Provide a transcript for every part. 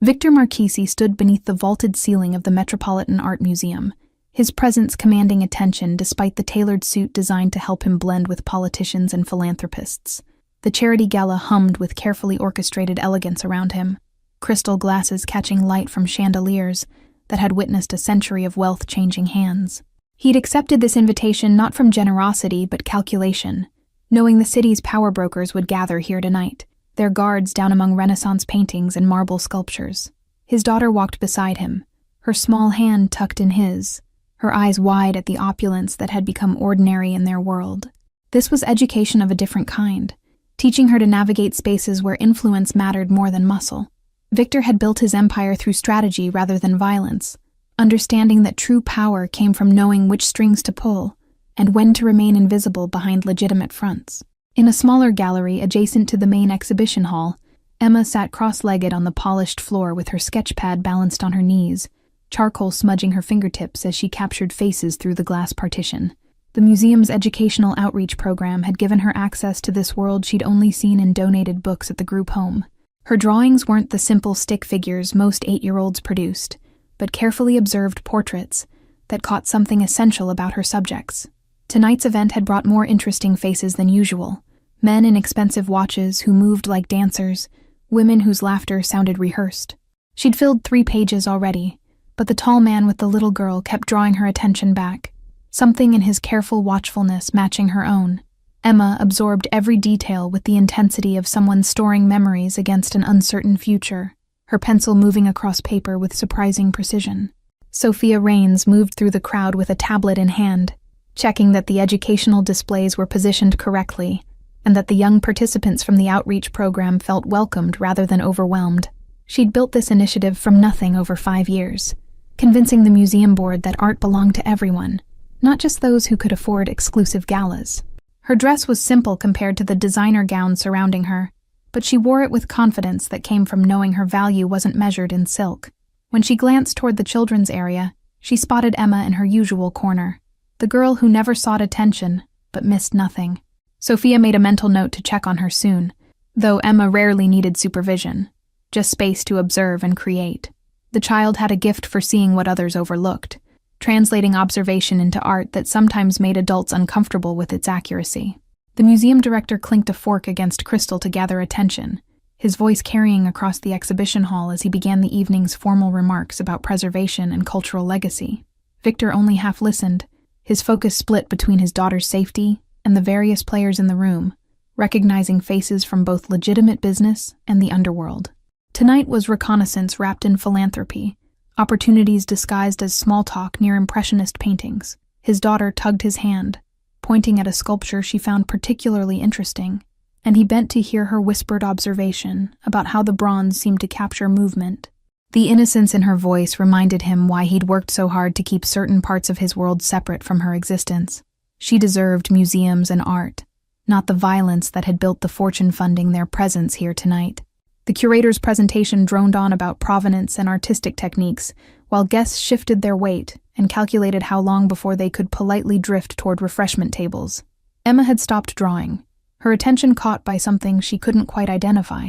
Victor Marchesi stood beneath the vaulted ceiling of the Metropolitan Art Museum, his presence commanding attention despite the tailored suit designed to help him blend with politicians and philanthropists. The charity gala hummed with carefully orchestrated elegance around him, crystal glasses catching light from chandeliers that had witnessed a century of wealth-changing hands. He'd accepted this invitation not from generosity but calculation, knowing the city's power brokers would gather here tonight, their guards down among Renaissance paintings and marble sculptures. His daughter walked beside him, her small hand tucked in his, her eyes wide at the opulence that had become ordinary in their world. This was education of a different kind, teaching her to navigate spaces where influence mattered more than muscle. Victor had built his empire through strategy rather than violence, understanding that true power came from knowing which strings to pull and when to remain invisible behind legitimate fronts. In a smaller gallery adjacent to the main exhibition hall, Emma sat cross-legged on the polished floor with her sketchpad balanced on her knees, charcoal smudging her fingertips as she captured faces through the glass partition. The museum's educational outreach program had given her access to this world she'd only seen in donated books at the group home. Her drawings weren't the simple stick figures most 8-year-olds produced, but carefully observed portraits that caught something essential about her subjects. Tonight's event had brought more interesting faces than usual, men in expensive watches who moved like dancers, women whose laughter sounded rehearsed. She'd filled 3 pages already, but the tall man with the little girl kept drawing her attention back, something in his careful watchfulness matching her own. Emma absorbed every detail with the intensity of someone storing memories against an uncertain future, her pencil moving across paper with surprising precision. Sophia Raines moved through the crowd with a tablet in hand, checking that the educational displays were positioned correctly and that the young participants from the outreach program felt welcomed rather than overwhelmed. She'd built this initiative from nothing over 5 years, convincing the museum board that art belonged to everyone, not just those who could afford exclusive galas. Her dress was simple compared to the designer gowns surrounding her, but she wore it with confidence that came from knowing her value wasn't measured in silk. When she glanced toward the children's area, she spotted Emma in her usual corner, the girl who never sought attention but missed nothing. Sophia made a mental note to check on her soon, though Emma rarely needed supervision, just space to observe and create. The child had a gift for seeing what others overlooked, translating observation into art that sometimes made adults uncomfortable with its accuracy. The museum director clinked a fork against crystal to gather attention, his voice carrying across the exhibition hall as he began the evening's formal remarks about preservation and cultural legacy. Victor only half listened, his focus split between his daughter's safety and the various players in the room, recognizing faces from both legitimate business and the underworld. Tonight was reconnaissance wrapped in philanthropy, opportunities disguised as small talk near impressionist paintings. His daughter tugged his hand, pointing at a sculpture she found particularly interesting, and he bent to hear her whispered observation about how the bronze seemed to capture movement. The innocence in her voice reminded him why he'd worked so hard to keep certain parts of his world separate from her existence. She deserved museums and art, not the violence that had built the fortune funding their presence here tonight. The curator's presentation droned on about provenance and artistic techniques, while guests shifted their weight and calculated how long before they could politely drift toward refreshment tables. Emma had stopped drawing, her attention caught by something she couldn't quite identify,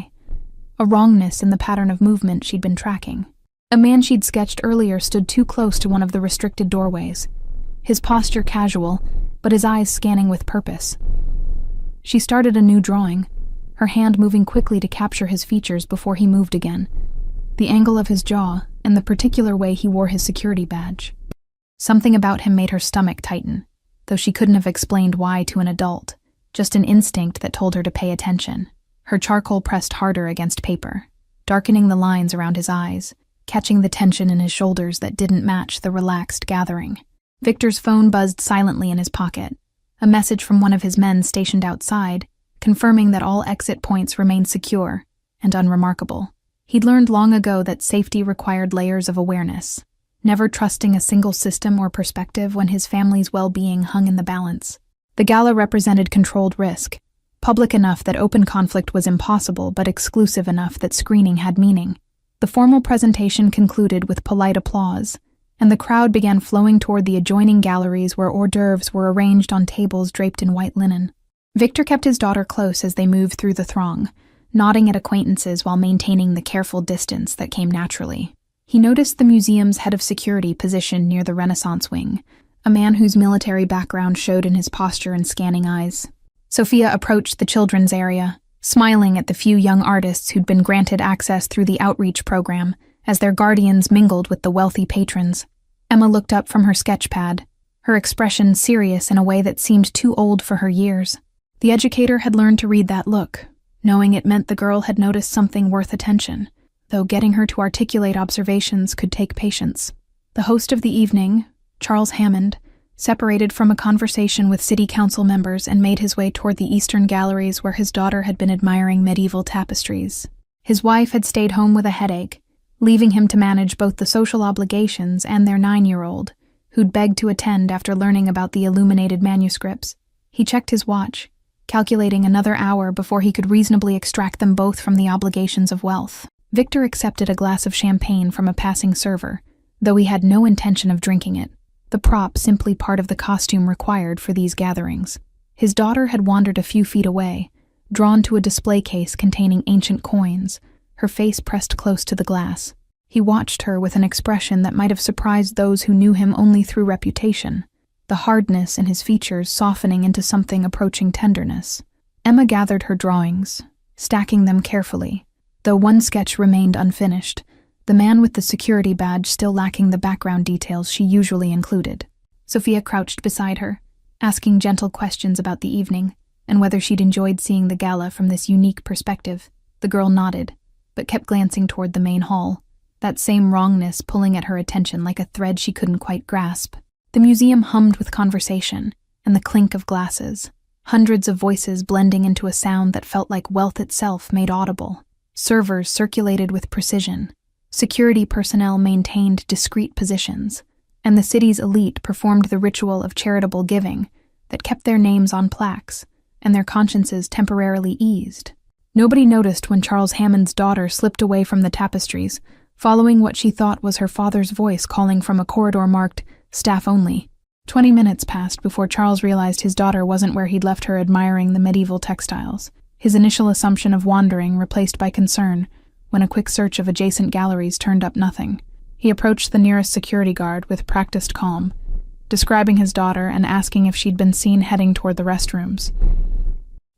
a wrongness in the pattern of movement she'd been tracking. A man she'd sketched earlier stood too close to one of the restricted doorways, his posture casual, but his eyes scanning with purpose. She started a new drawing, her hand moving quickly to capture his features before he moved again, the angle of his jaw, and the particular way he wore his security badge. Something about him made her stomach tighten, though she couldn't have explained why to an adult, just an instinct that told her to pay attention. Her charcoal pressed harder against paper, darkening the lines around his eyes, catching the tension in his shoulders that didn't match the relaxed gathering. Victor's phone buzzed silently in his pocket, a message from one of his men stationed outside, confirming that all exit points remained secure and unremarkable. He'd learned long ago that safety required layers of awareness, never trusting a single system or perspective when his family's well-being hung in the balance. The gala represented controlled risk, public enough that open conflict was impossible but exclusive enough that screening had meaning. The formal presentation concluded with polite applause, and the crowd began flowing toward the adjoining galleries where hors d'oeuvres were arranged on tables draped in white linen. Victor kept his daughter close as they moved through the throng, nodding at acquaintances while maintaining the careful distance that came naturally. He noticed the museum's head of security positioned near the Renaissance wing, a man whose military background showed in his posture and scanning eyes. Sophia approached the children's area, smiling at the few young artists who'd been granted access through the outreach program as their guardians mingled with the wealthy patrons. Emma looked up from her sketch pad, her expression serious in a way that seemed too old for her years. The educator had learned to read that look, knowing it meant the girl had noticed something worth attention, though getting her to articulate observations could take patience. The host of the evening, Charles Hammond, separated from a conversation with city council members and made his way toward the eastern galleries where his daughter had been admiring medieval tapestries. His wife had stayed home with a headache, leaving him to manage both the social obligations and their 9-year-old, who'd begged to attend after learning about the illuminated manuscripts. He checked his watch, calculating another hour before he could reasonably extract them both from the obligations of wealth. Victor accepted a glass of champagne from a passing server, though he had no intention of drinking it, the prop simply part of the costume required for these gatherings. His daughter had wandered a few feet away, drawn to a display case containing ancient coins, her face pressed close to the glass. He watched her with an expression that might have surprised those who knew him only through reputation, the hardness in his features softening into something approaching tenderness. Emma gathered her drawings, stacking them carefully, though one sketch remained unfinished, the man with the security badge still lacking the background details she usually included. Sophia crouched beside her, asking gentle questions about the evening, and whether she'd enjoyed seeing the gala from this unique perspective. The girl nodded, but kept glancing toward the main hall, that same wrongness pulling at her attention like a thread she couldn't quite grasp. The museum hummed with conversation and the clink of glasses, hundreds of voices blending into a sound that felt like wealth itself made audible. Servers circulated with precision, security personnel maintained discreet positions, and the city's elite performed the ritual of charitable giving that kept their names on plaques and their consciences temporarily eased. Nobody noticed when Charles Hammond's daughter slipped away from the tapestries, following what she thought was her father's voice calling from a corridor marked "Staff Only." 20 minutes passed before Charles realized his daughter wasn't where he'd left her admiring the medieval textiles, his initial assumption of wandering replaced by concern when a quick search of adjacent galleries turned up nothing. He approached the nearest security guard with practiced calm, describing his daughter and asking if she'd been seen heading toward the restrooms.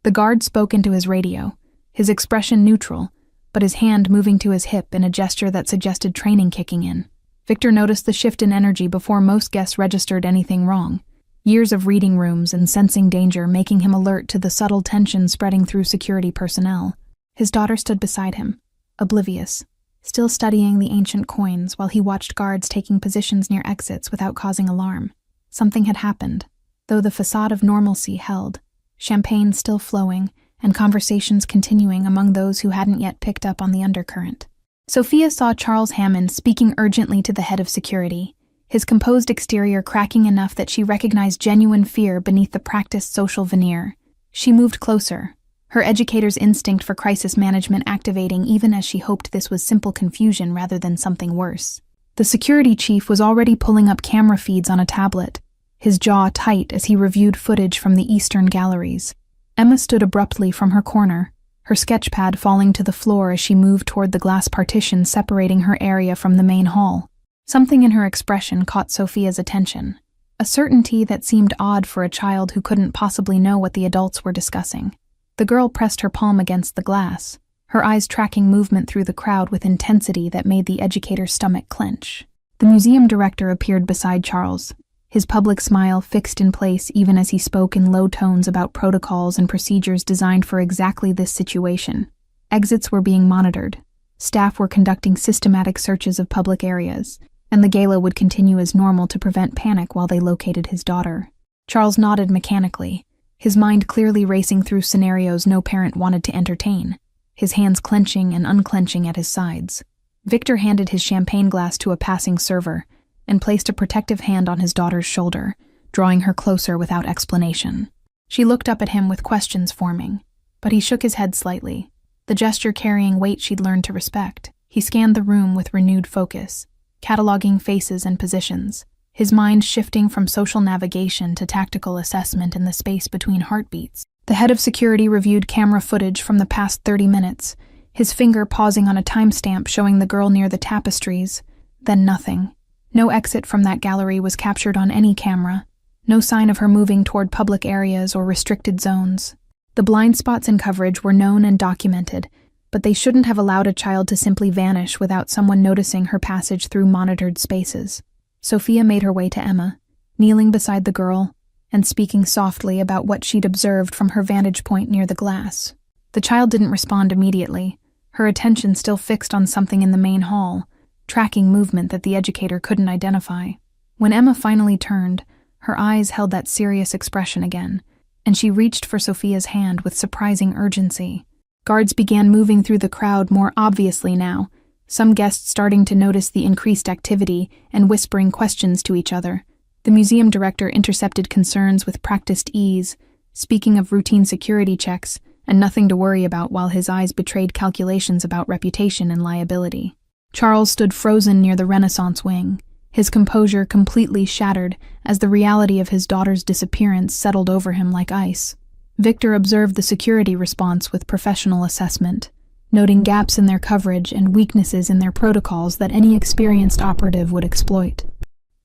The guard spoke into his radio, his expression neutral, but his hand moving to his hip in a gesture that suggested training kicking in. Victor noticed the shift in energy before most guests registered anything wrong, years of reading rooms and sensing danger making him alert to the subtle tension spreading through security personnel. His daughter stood beside him, oblivious, still studying the ancient coins while he watched guards taking positions near exits without causing alarm. Something had happened, though the facade of normalcy held, champagne still flowing and conversations continuing among those who hadn't yet picked up on the undercurrent. Sophia saw Charles Hammond speaking urgently to the head of security, his composed exterior cracking enough that she recognized genuine fear beneath the practiced social veneer. She moved closer, her educator's instinct for crisis management activating even as she hoped this was simple confusion rather than something worse. The security chief was already pulling up camera feeds on a tablet, his jaw tight as he reviewed footage from the eastern galleries. Emma stood abruptly from her corner, her sketch pad falling to the floor as she moved toward the glass partition separating her area from the main hall. Something in her expression caught Sophia's attention, a certainty that seemed odd for a child who couldn't possibly know what the adults were discussing. The girl pressed her palm against the glass, her eyes tracking movement through the crowd with intensity that made the educator's stomach clench. The museum director appeared beside Charles, his public smile fixed in place even as he spoke in low tones about protocols and procedures designed for exactly this situation. Exits were being monitored, staff were conducting systematic searches of public areas, and the gala would continue as normal to prevent panic while they located his daughter. Charles nodded mechanically, his mind clearly racing through scenarios no parent wanted to entertain, his hands clenching and unclenching at his sides. Victor handed his champagne glass to a passing server and placed a protective hand on his daughter's shoulder, drawing her closer without explanation. She looked up at him with questions forming, but he shook his head slightly, the gesture carrying weight she'd learned to respect. He scanned the room with renewed focus, cataloging faces and positions, his mind shifting from social navigation to tactical assessment in the space between heartbeats. The head of security reviewed camera footage from the past 30 minutes, his finger pausing on a timestamp showing the girl near the tapestries. Then nothing. No exit from that gallery was captured on any camera. No sign of her moving toward public areas or restricted zones. The blind spots in coverage were known and documented, but they shouldn't have allowed a child to simply vanish without someone noticing her passage through monitored spaces. Sophia made her way to Emma, kneeling beside the girl and speaking softly about what she'd observed from her vantage point near the glass. The child didn't respond immediately, her attention still fixed on something in the main hall, tracking movement that the educator couldn't identify. When Emma finally turned, her eyes held that serious expression again, and she reached for Sophia's hand with surprising urgency. Guards began moving through the crowd more obviously now, some guests starting to notice the increased activity and whispering questions to each other. The museum director intercepted concerns with practiced ease, speaking of routine security checks and nothing to worry about, while his eyes betrayed calculations about reputation and liability. Charles stood frozen near the Renaissance wing, his composure completely shattered as the reality of his daughter's disappearance settled over him like ice. Victor observed the security response with professional assessment, noting gaps in their coverage and weaknesses in their protocols that any experienced operative would exploit.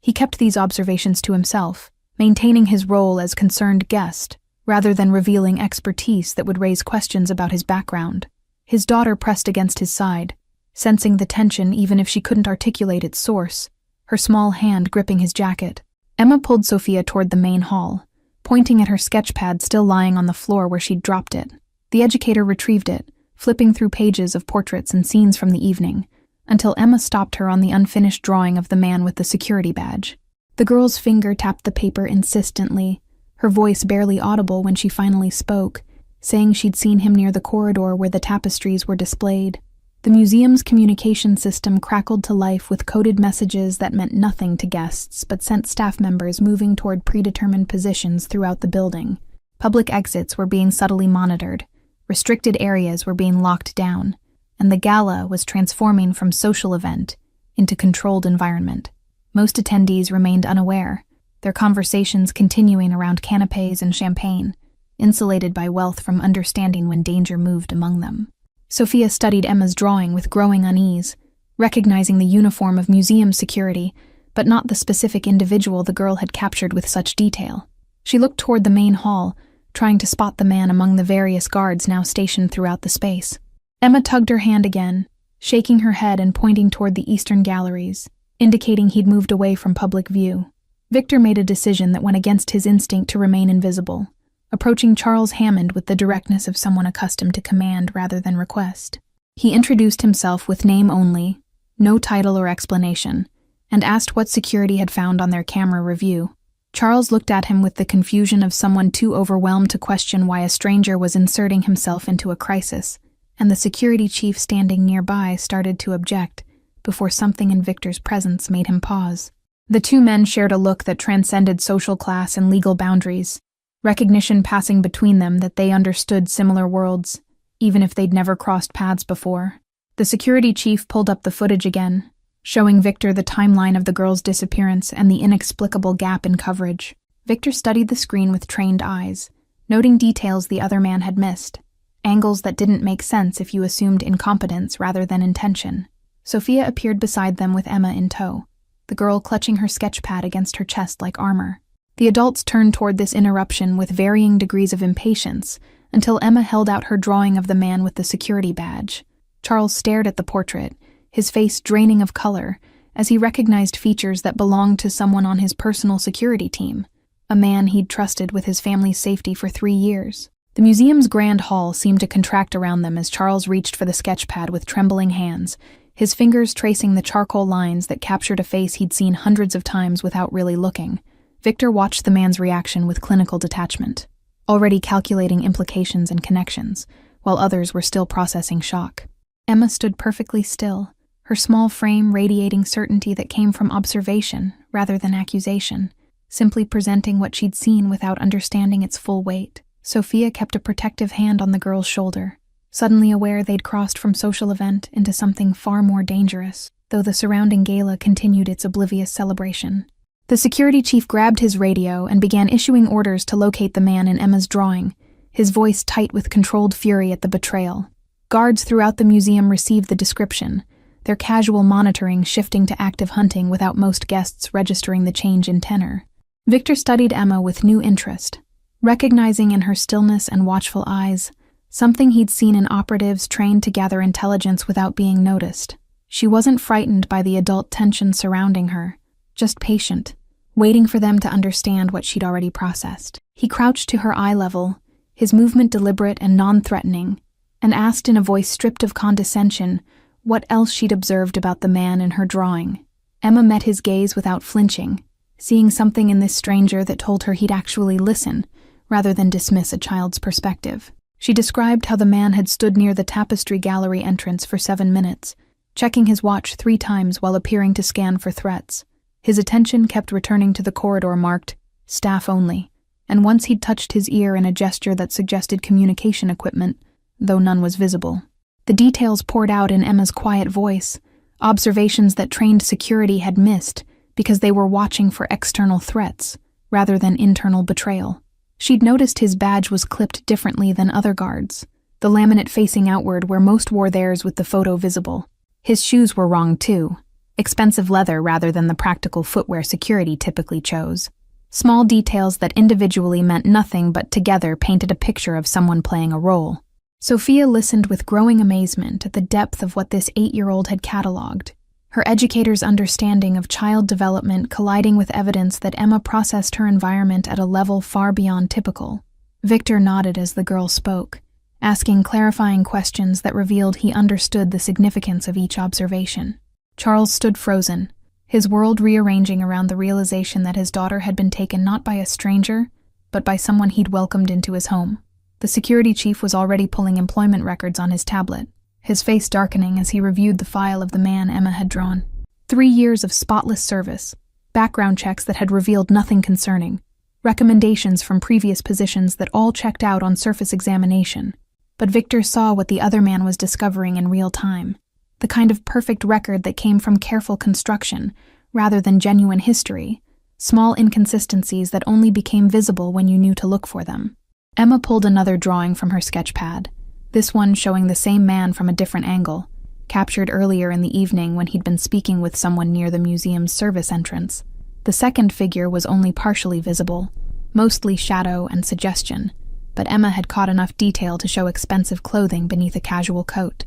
He kept these observations to himself, maintaining his role as concerned guest, rather than revealing expertise that would raise questions about his background. His daughter pressed against his side, sensing the tension even if she couldn't articulate its source, her small hand gripping his jacket. Emma pulled Sophia toward the main hall, pointing at her sketchpad still lying on the floor where she'd dropped it. The educator retrieved it, flipping through pages of portraits and scenes from the evening, until Emma stopped her on the unfinished drawing of the man with the security badge. The girl's finger tapped the paper insistently, her voice barely audible when she finally spoke, saying she'd seen him near the corridor where the tapestries were displayed. The museum's communication system crackled to life with coded messages that meant nothing to guests but sent staff members moving toward predetermined positions throughout the building. Public exits were being subtly monitored, restricted areas were being locked down, and the gala was transforming from social event into controlled environment. Most attendees remained unaware, their conversations continuing around canapes and champagne, insulated by wealth from understanding when danger moved among them. Sophia studied Emma's drawing with growing unease, recognizing the uniform of museum security, but not the specific individual the girl had captured with such detail. She looked toward the main hall, trying to spot the man among the various guards now stationed throughout the space. Emma tugged her hand again, shaking her head and pointing toward the eastern galleries, indicating he'd moved away from public view. Victor made a decision that went against his instinct to remain invisible, approaching Charles Hammond with the directness of someone accustomed to command rather than request. He introduced himself with name only, no title or explanation, and asked what security had found on their camera review. Charles looked at him with the confusion of someone too overwhelmed to question why a stranger was inserting himself into a crisis, and the security chief standing nearby started to object before something in Victor's presence made him pause. The two men shared a look that transcended social class and legal boundaries, recognition passing between them that they understood similar worlds, even if they'd never crossed paths before. The security chief pulled up the footage again, showing Victor the timeline of the girl's disappearance and the inexplicable gap in coverage. Victor studied the screen with trained eyes, noting details the other man had missed, angles that didn't make sense if you assumed incompetence rather than intention. Sophia appeared beside them with Emma in tow, the girl clutching her sketchpad against her chest like armor. The adults turned toward this interruption with varying degrees of impatience until Emma held out her drawing of the man with the security badge. Charles stared at the portrait, his face draining of color, as he recognized features that belonged to someone on his personal security team, a man he'd trusted with his family's safety for 3 years. The museum's grand hall seemed to contract around them as Charles reached for the sketchpad with trembling hands, his fingers tracing the charcoal lines that captured a face he'd seen hundreds of times without really looking. Victor watched the man's reaction with clinical detachment, already calculating implications and connections, while others were still processing shock. Emma stood perfectly still, her small frame radiating certainty that came from observation rather than accusation, simply presenting what she'd seen without understanding its full weight. Sophia kept a protective hand on the girl's shoulder, suddenly aware they'd crossed from social event into something far more dangerous, though the surrounding gala continued its oblivious celebration. The security chief grabbed his radio and began issuing orders to locate the man in Emma's drawing, his voice tight with controlled fury at the betrayal. Guards throughout the museum received the description, their casual monitoring shifting to active hunting without most guests registering the change in tenor. Victor studied Emma with new interest, recognizing in her stillness and watchful eyes something he'd seen in operatives trained to gather intelligence without being noticed. She wasn't frightened by the adult tension surrounding her, just patient, waiting for them to understand what she'd already processed. He crouched to her eye level, his movement deliberate and non-threatening, and asked in a voice stripped of condescension what else she'd observed about the man in her drawing. Emma met his gaze without flinching, seeing something in this stranger that told her he'd actually listen, rather than dismiss a child's perspective. She described how the man had stood near the tapestry gallery entrance for 7 minutes, checking his watch 3 times while appearing to scan for threats. His attention kept returning to the corridor marked, "Staff only," and once he'd touched his ear in a gesture that suggested communication equipment, though none was visible. The details poured out in Emma's quiet voice, observations that trained security had missed because they were watching for external threats, rather than internal betrayal. She'd noticed his badge was clipped differently than other guards, the laminate facing outward where most wore theirs with the photo visible. His shoes were wrong too, expensive leather rather than the practical footwear security typically chose. Small details that individually meant nothing but together painted a picture of someone playing a role. Sophia listened with growing amazement at the depth of what this 8-year-old had cataloged, her educator's understanding of child development colliding with evidence that Emma processed her environment at a level far beyond typical. Victor nodded as the girl spoke, asking clarifying questions that revealed he understood the significance of each observation. Charles stood frozen, his world rearranging around the realization that his daughter had been taken not by a stranger, but by someone he'd welcomed into his home. The security chief was already pulling employment records on his tablet, his face darkening as he reviewed the file of the man Emma had drawn. 3 years of spotless service, background checks that had revealed nothing concerning, recommendations from previous positions that all checked out on surface examination. But Victor saw what the other man was discovering in real time, the kind of perfect record that came from careful construction, rather than genuine history, small inconsistencies that only became visible when you knew to look for them. Emma pulled another drawing from her sketch pad, this one showing the same man from a different angle, captured earlier in the evening when he'd been speaking with someone near the museum's service entrance. The second figure was only partially visible, mostly shadow and suggestion, but Emma had caught enough detail to show expensive clothing beneath a casual coat.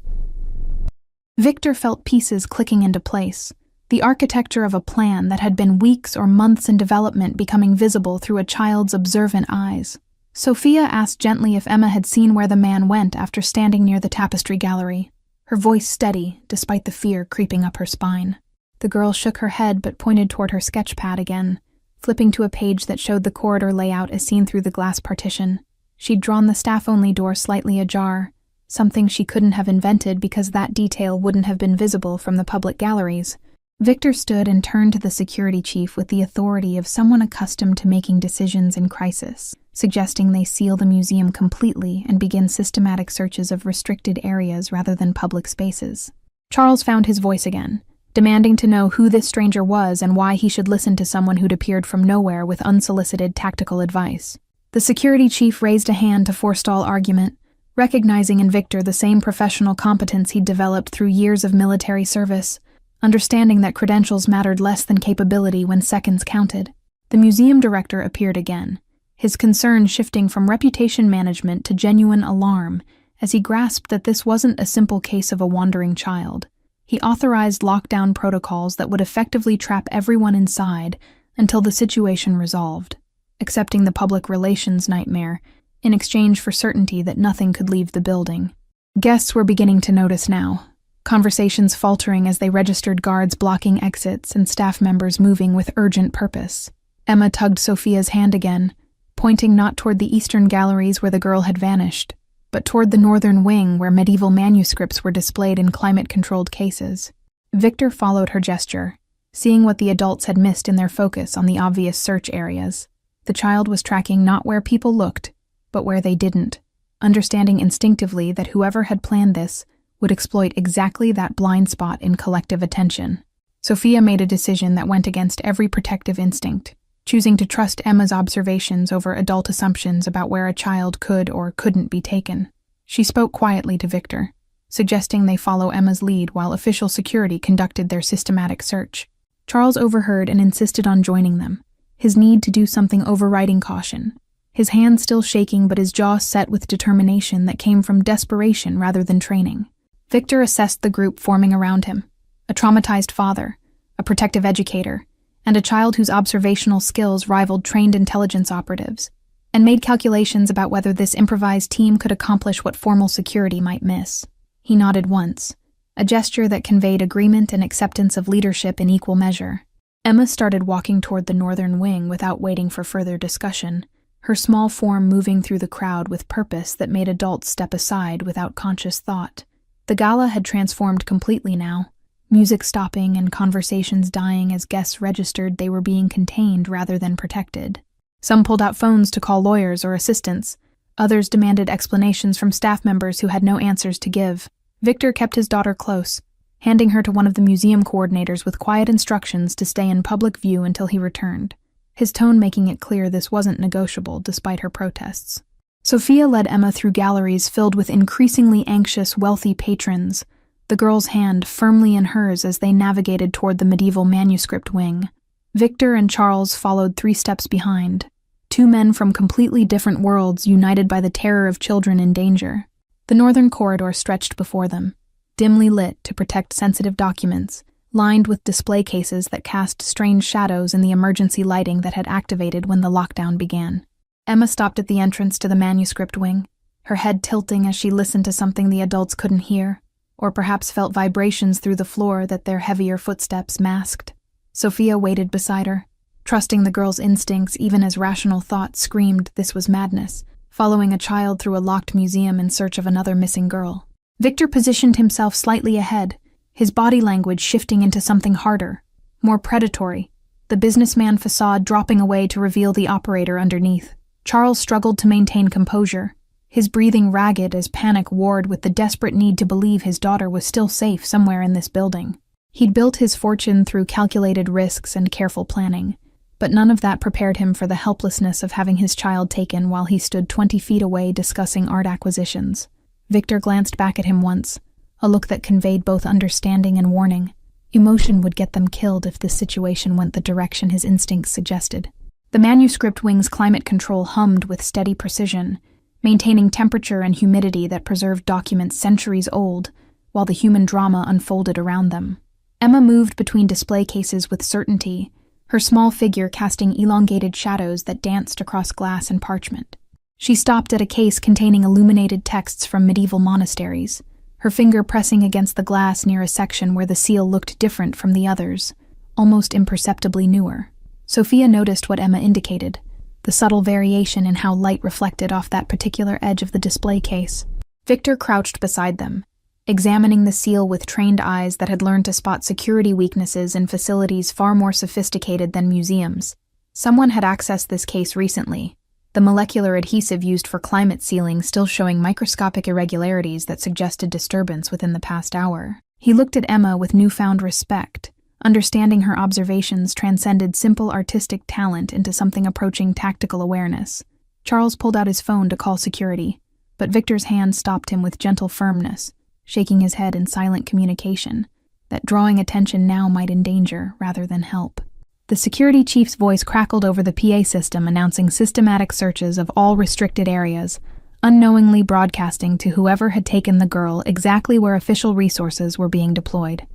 Victor felt pieces clicking into place, the architecture of a plan that had been weeks or months in development becoming visible through a child's observant eyes. Sophia asked gently if Emma had seen where the man went after standing near the tapestry gallery, her voice steady despite the fear creeping up her spine. The girl shook her head but pointed toward her sketch pad again, flipping to a page that showed the corridor layout as seen through the glass partition. She'd drawn the staff-only door slightly ajar, something she couldn't have invented because that detail wouldn't have been visible from the public galleries. Victor stood and turned to the security chief with the authority of someone accustomed to making decisions in crisis, suggesting they seal the museum completely and begin systematic searches of restricted areas rather than public spaces. Charles found his voice again, demanding to know who this stranger was and why he should listen to someone who'd appeared from nowhere with unsolicited tactical advice. The security chief raised a hand to forestall argument, recognizing in Victor the same professional competence he'd developed through years of military service, understanding that credentials mattered less than capability when seconds counted. The museum director appeared again, his concern shifting from reputation management to genuine alarm as he grasped that this wasn't a simple case of a wandering child. He authorized lockdown protocols that would effectively trap everyone inside until the situation resolved, accepting the public relations nightmare in exchange for certainty that nothing could leave the building. Guests were beginning to notice now, conversations faltering as they registered guards blocking exits and staff members moving with urgent purpose. Emma tugged Sophia's hand again, pointing not toward the eastern galleries where the girl had vanished, but toward the northern wing where medieval manuscripts were displayed in climate-controlled cases. Victor followed her gesture, seeing what the adults had missed in their focus on the obvious search areas. The child was tracking not where people looked, but where they didn't, understanding instinctively that whoever had planned this would exploit exactly that blind spot in collective attention. Sophia made a decision that went against every protective instinct, choosing to trust Emma's observations over adult assumptions about where a child could or couldn't be taken. She spoke quietly to Victor, suggesting they follow Emma's lead while official security conducted their systematic search. Charles overheard and insisted on joining them, his need to do something overriding caution, his hands still shaking but his jaw set with determination that came from desperation rather than training. Victor assessed the group forming around him, a traumatized father, a protective educator, and a child whose observational skills rivaled trained intelligence operatives, and made calculations about whether this improvised team could accomplish what formal security might miss. He nodded once, a gesture that conveyed agreement and acceptance of leadership in equal measure. Emma started walking toward the northern wing without waiting for further discussion, her small form moving through the crowd with purpose that made adults step aside without conscious thought. The gala had transformed completely now, music stopping and conversations dying as guests registered they were being contained rather than protected. Some pulled out phones to call lawyers or assistants. Others demanded explanations from staff members who had no answers to give. Victor kept his daughter close, handing her to one of the museum coordinators with quiet instructions to stay in public view until he returned, his tone making it clear this wasn't negotiable despite her protests. Sophia led Emma through galleries filled with increasingly anxious, wealthy patrons, the girl's hand firmly in hers as they navigated toward the medieval manuscript wing. Victor and Charles followed 3 steps behind, 2 men from completely different worlds united by the terror of children in danger. The northern corridor stretched before them, dimly lit to protect sensitive documents, lined with display cases that cast strange shadows in the emergency lighting that had activated when the lockdown began. Emma stopped at the entrance to the manuscript wing, her head tilting as she listened to something the adults couldn't hear, or perhaps felt vibrations through the floor that their heavier footsteps masked. Sophia waited beside her, trusting the girl's instincts even as rational thought screamed this was madness, following a child through a locked museum in search of another missing girl. Victor positioned himself slightly ahead, his body language shifting into something harder, more predatory, the businessman facade dropping away to reveal the operator underneath. Charles struggled to maintain composure, his breathing ragged as panic warred with the desperate need to believe his daughter was still safe somewhere in this building. He'd built his fortune through calculated risks and careful planning, but none of that prepared him for the helplessness of having his child taken while he stood 20 feet away discussing art acquisitions. Victor glanced back at him once, a look that conveyed both understanding and warning. Emotion would get them killed if this situation went the direction his instincts suggested. The manuscript wing's climate control hummed with steady precision, maintaining temperature and humidity that preserved documents centuries old, while the human drama unfolded around them. Emma moved between display cases with certainty, her small figure casting elongated shadows that danced across glass and parchment. She stopped at a case containing illuminated texts from medieval monasteries, her finger pressing against the glass near a section where the seal looked different from the others, almost imperceptibly newer. Sophia noticed what Emma indicated, the subtle variation in how light reflected off that particular edge of the display case. Victor crouched beside them, examining the seal with trained eyes that had learned to spot security weaknesses in facilities far more sophisticated than museums. Someone had accessed this case recently, the molecular adhesive used for climate sealing still showing microscopic irregularities that suggested disturbance within the past hour. He looked at Emma with newfound respect, understanding her observations transcended simple artistic talent into something approaching tactical awareness. Charles pulled out his phone to call security, but Victor's hand stopped him with gentle firmness, shaking his head in silent communication, that drawing attention now might endanger rather than help. The security chief's voice crackled over the PA system announcing systematic searches of all restricted areas, unknowingly broadcasting to whoever had taken the girl exactly where official resources were being deployed.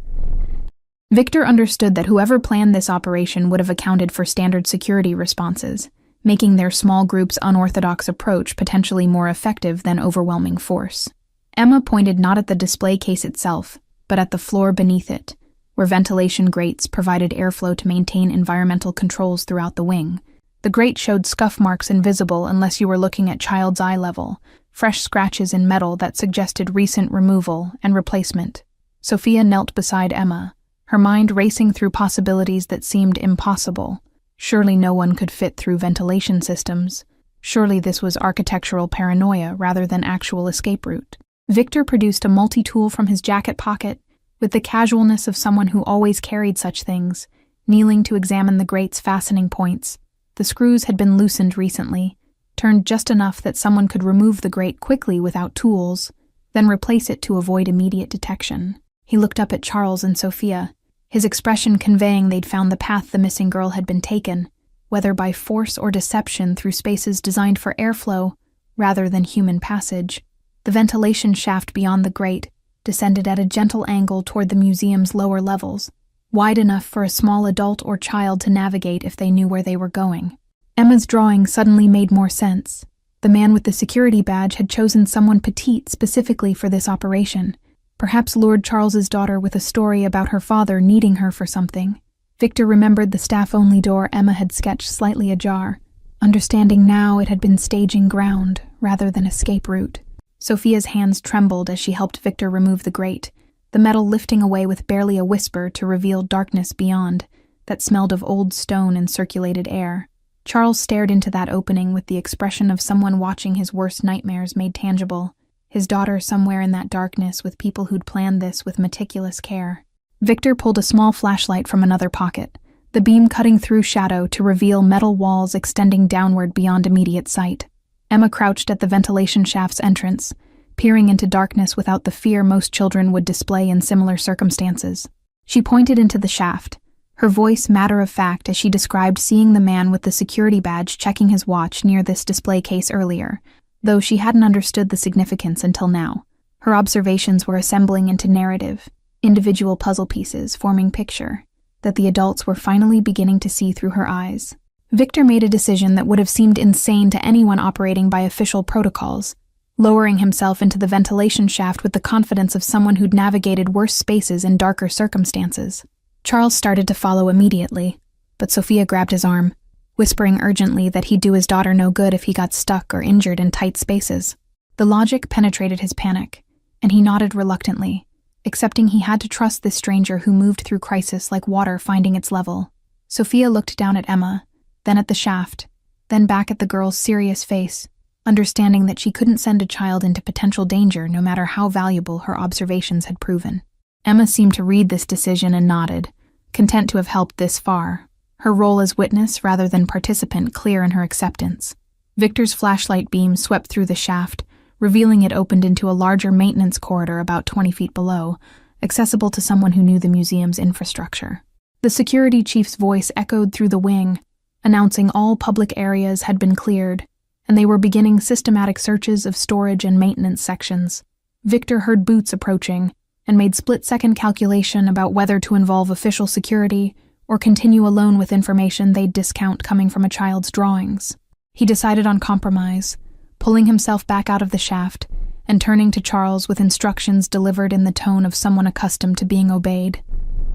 Victor understood that whoever planned this operation would have accounted for standard security responses, making their small group's unorthodox approach potentially more effective than overwhelming force. Emma pointed not at the display case itself, but at the floor beneath it, where ventilation grates provided airflow to maintain environmental controls throughout the wing. The grate showed scuff marks invisible unless you were looking at child's eye level, fresh scratches in metal that suggested recent removal and replacement. Sophia knelt beside Emma, her mind racing through possibilities that seemed impossible. Surely no one could fit through ventilation systems. Surely this was architectural paranoia rather than actual escape route. Victor produced a multi-tool from his jacket pocket, With the casualness of someone who always carried such things, kneeling to examine the grate's fastening points, the screws had been loosened recently, turned just enough that someone could remove the grate quickly without tools, then replace it to avoid immediate detection. He looked up at Charles and Sophia, his expression conveying they'd found the path the missing girl had been taken, whether by force or deception through spaces designed for airflow rather than human passage. The ventilation shaft beyond the grate descended at a gentle angle toward the museum's lower levels, wide enough for a small adult or child to navigate if they knew where they were going. Emma's drawing suddenly made more sense. The man with the security badge had chosen someone petite specifically for this operation, perhaps lured Charles's daughter with a story about her father needing her for something. Victor remembered the staff-only door Emma had sketched slightly ajar, understanding now it had been staging ground rather than escape route. Sophia's hands trembled as she helped Victor remove the grate, the metal lifting away with barely a whisper to reveal darkness beyond that smelled of old stone and circulated air. Charles stared into that opening with the expression of someone watching his worst nightmares made tangible, his daughter somewhere in that darkness with people who'd planned this with meticulous care. Victor pulled a small flashlight from another pocket, the beam cutting through shadow to reveal metal walls extending downward beyond immediate sight. Emma crouched at the ventilation shaft's entrance, peering into darkness without the fear most children would display in similar circumstances. She pointed into the shaft, her voice matter-of-fact as she described seeing the man with the security badge checking his watch near this display case earlier, though she hadn't understood the significance until now. Her observations were assembling into narrative, individual puzzle pieces forming picture that the adults were finally beginning to see through her eyes. Victor made a decision that would have seemed insane to anyone operating by official protocols, lowering himself into the ventilation shaft with the confidence of someone who'd navigated worse spaces in darker circumstances. Charles started to follow immediately, but Sophia grabbed his arm, whispering urgently that he'd do his daughter no good if he got stuck or injured in tight spaces. The logic penetrated his panic, and he nodded reluctantly, accepting he had to trust this stranger who moved through crisis like water finding its level. Sophia looked down at Emma, then at the shaft, then back at the girl's serious face, understanding that she couldn't send a child into potential danger no matter how valuable her observations had proven. Emma seemed to read this decision and nodded, content to have helped this far, her role as witness rather than participant clear in her acceptance. Victor's flashlight beam swept through the shaft, revealing it opened into a larger maintenance corridor about 20 feet below, accessible to someone who knew the museum's infrastructure. The security chief's voice echoed through the wing, announcing all public areas had been cleared, and they were beginning systematic searches of storage and maintenance sections. Victor heard boots approaching, and made split-second calculation about whether to involve official security or continue alone with information they'd discount coming from a child's drawings. He decided on compromise, pulling himself back out of the shaft and turning to Charles with instructions delivered in the tone of someone accustomed to being obeyed.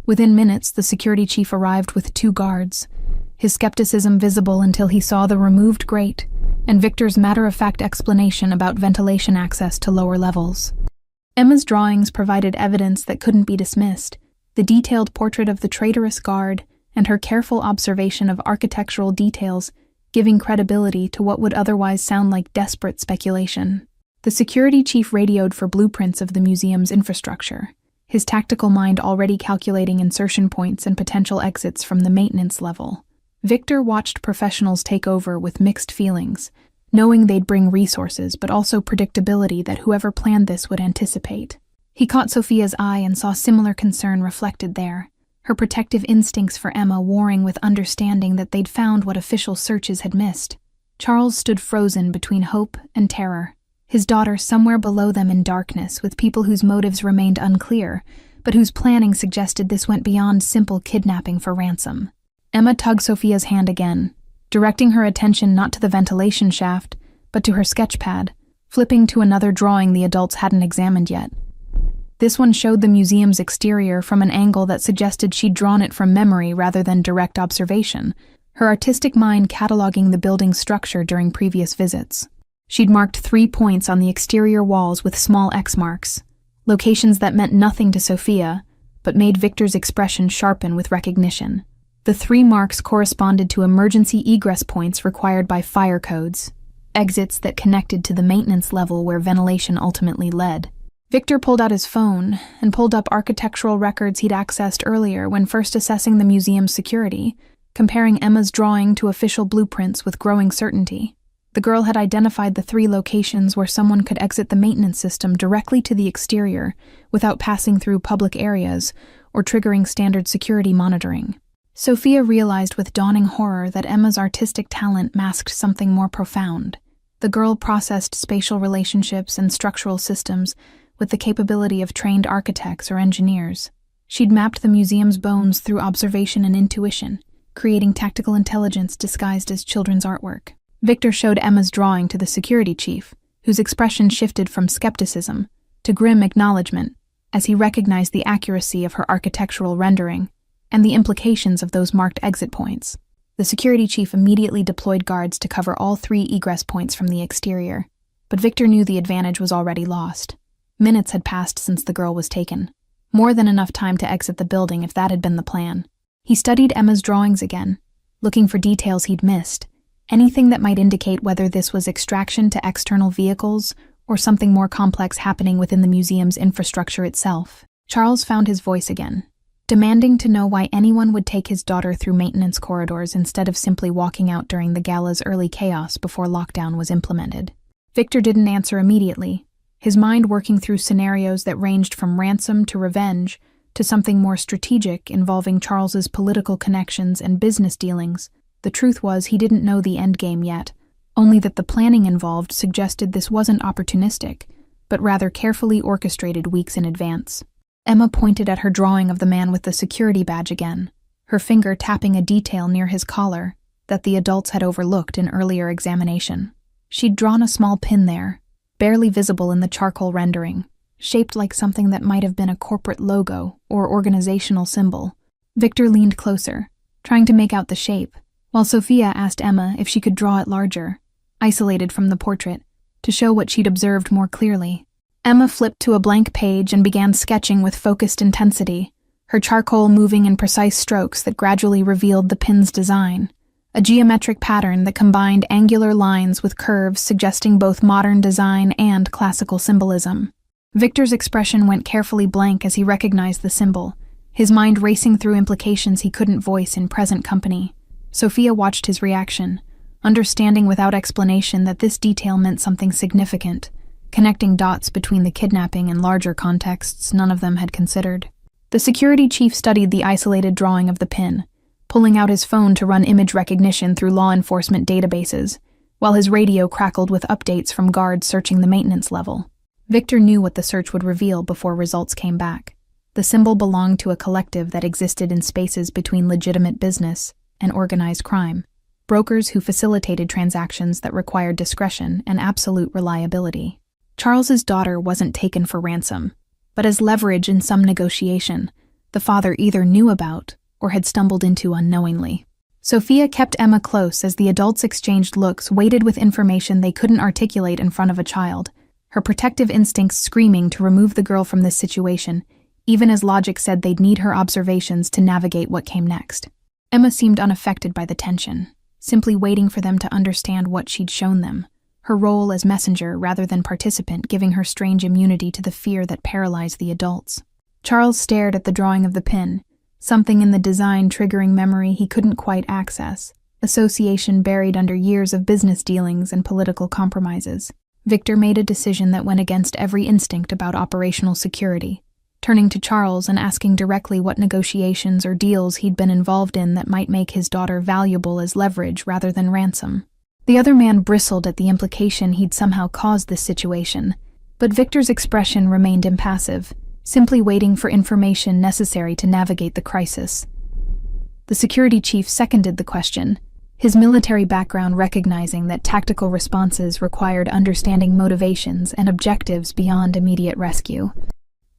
Within minutes, the security chief arrived with 2 guards, his skepticism visible until he saw the removed grate and Victor's matter-of-fact explanation about ventilation access to lower levels. Emma's drawings provided evidence that couldn't be dismissed, the detailed portrait of the traitorous guard and her careful observation of architectural details giving credibility to what would otherwise sound like desperate speculation. The security chief radioed for blueprints of the museum's infrastructure, his tactical mind already calculating insertion points and potential exits from the maintenance level. Victor watched professionals take over with mixed feelings, knowing they'd bring resources but also predictability that whoever planned this would anticipate. He caught Sophia's eye and saw similar concern reflected there, her protective instincts for Emma warring with understanding that they'd found what official searches had missed. Charles stood frozen between hope and terror, his daughter somewhere below them in darkness with people whose motives remained unclear, but whose planning suggested this went beyond simple kidnapping for ransom. Emma tugged Sophia's hand again, directing her attention not to the ventilation shaft, but to her sketchpad, flipping to another drawing the adults hadn't examined yet. This one showed the museum's exterior from an angle that suggested she'd drawn it from memory rather than direct observation, her artistic mind cataloging the building's structure during previous visits. She'd marked 3 points on the exterior walls with small X marks, locations that meant nothing to Sophia, but made Victor's expression sharpen with recognition. The 3 marks corresponded to emergency egress points required by fire codes, exits that connected to the maintenance level where ventilation ultimately led. Victor pulled out his phone and pulled up architectural records he'd accessed earlier when first assessing the museum's security, comparing Emma's drawing to official blueprints with growing certainty. The girl had identified the 3 locations where someone could exit the maintenance system directly to the exterior without passing through public areas or triggering standard security monitoring. Sophia realized with dawning horror that Emma's artistic talent masked something more profound. The girl processed spatial relationships and structural systems with the capability of trained architects or engineers. She'd mapped the museum's bones through observation and intuition, creating tactical intelligence disguised as children's artwork. Victor showed Emma's drawing to the security chief, whose expression shifted from skepticism to grim acknowledgement as he recognized the accuracy of her architectural rendering and the implications of those marked exit points. The security chief immediately deployed guards to cover all 3 egress points from the exterior, but Victor knew the advantage was already lost. Minutes had passed since the girl was taken, more than enough time to exit the building if that had been the plan. He studied Emma's drawings again, looking for details he'd missed, anything that might indicate whether this was extraction to external vehicles or something more complex happening within the museum's infrastructure itself. Charles found his voice again, demanding to know why anyone would take his daughter through maintenance corridors instead of simply walking out during the gala's early chaos before lockdown was implemented. Victor didn't answer immediately, his mind working through scenarios that ranged from ransom to revenge to something more strategic involving Charles's political connections and business dealings. The truth was he didn't know the endgame yet, only that the planning involved suggested this wasn't opportunistic, but rather carefully orchestrated weeks in advance. Emma pointed at her drawing of the man with the security badge again, her finger tapping a detail near his collar that the adults had overlooked in earlier examination. She'd drawn a small pin there, barely visible in the charcoal rendering, shaped like something that might have been a corporate logo or organizational symbol. Victor leaned closer, trying to make out the shape, while Sophia asked Emma if she could draw it larger, isolated from the portrait, to show what she'd observed more clearly. Emma flipped to a blank page and began sketching with focused intensity, her charcoal moving in precise strokes that gradually revealed the pin's design, a geometric pattern that combined angular lines with curves suggesting both modern design and classical symbolism. Victor's expression went carefully blank as he recognized the symbol, his mind racing through implications he couldn't voice in present company. Sophia watched his reaction, understanding without explanation that this detail meant something significant, connecting dots between the kidnapping and larger contexts none of them had considered. The security chief studied the isolated drawing of the pin, pulling out his phone to run image recognition through law enforcement databases, while his radio crackled with updates from guards searching the maintenance level. Victor knew what the search would reveal before results came back. The symbol belonged to a collective that existed in spaces between legitimate business and organized crime, brokers who facilitated transactions that required discretion and absolute reliability. Charles's daughter wasn't taken for ransom, but as leverage in some negotiation the father either knew about or had stumbled into unknowingly. Sophia kept Emma close as the adults exchanged looks weighted with information they couldn't articulate in front of a child, her protective instincts screaming to remove the girl from this situation, even as logic said they'd need her observations to navigate what came next. Emma seemed unaffected by the tension, simply waiting for them to understand what she'd shown them, her role as messenger rather than participant giving her strange immunity to the fear that paralyzed the adults. Charles stared at the drawing of the pin, something in the design triggering memory he couldn't quite access, association buried under years of business dealings and political compromises. Victor made a decision that went against every instinct about operational security, turning to Charles and asking directly what negotiations or deals he'd been involved in that might make his daughter valuable as leverage rather than ransom. The other man bristled at the implication he'd somehow caused this situation, but Victor's expression remained impassive, simply waiting for information necessary to navigate the crisis. The security chief seconded the question, his military background recognizing that tactical responses required understanding motivations and objectives beyond immediate rescue.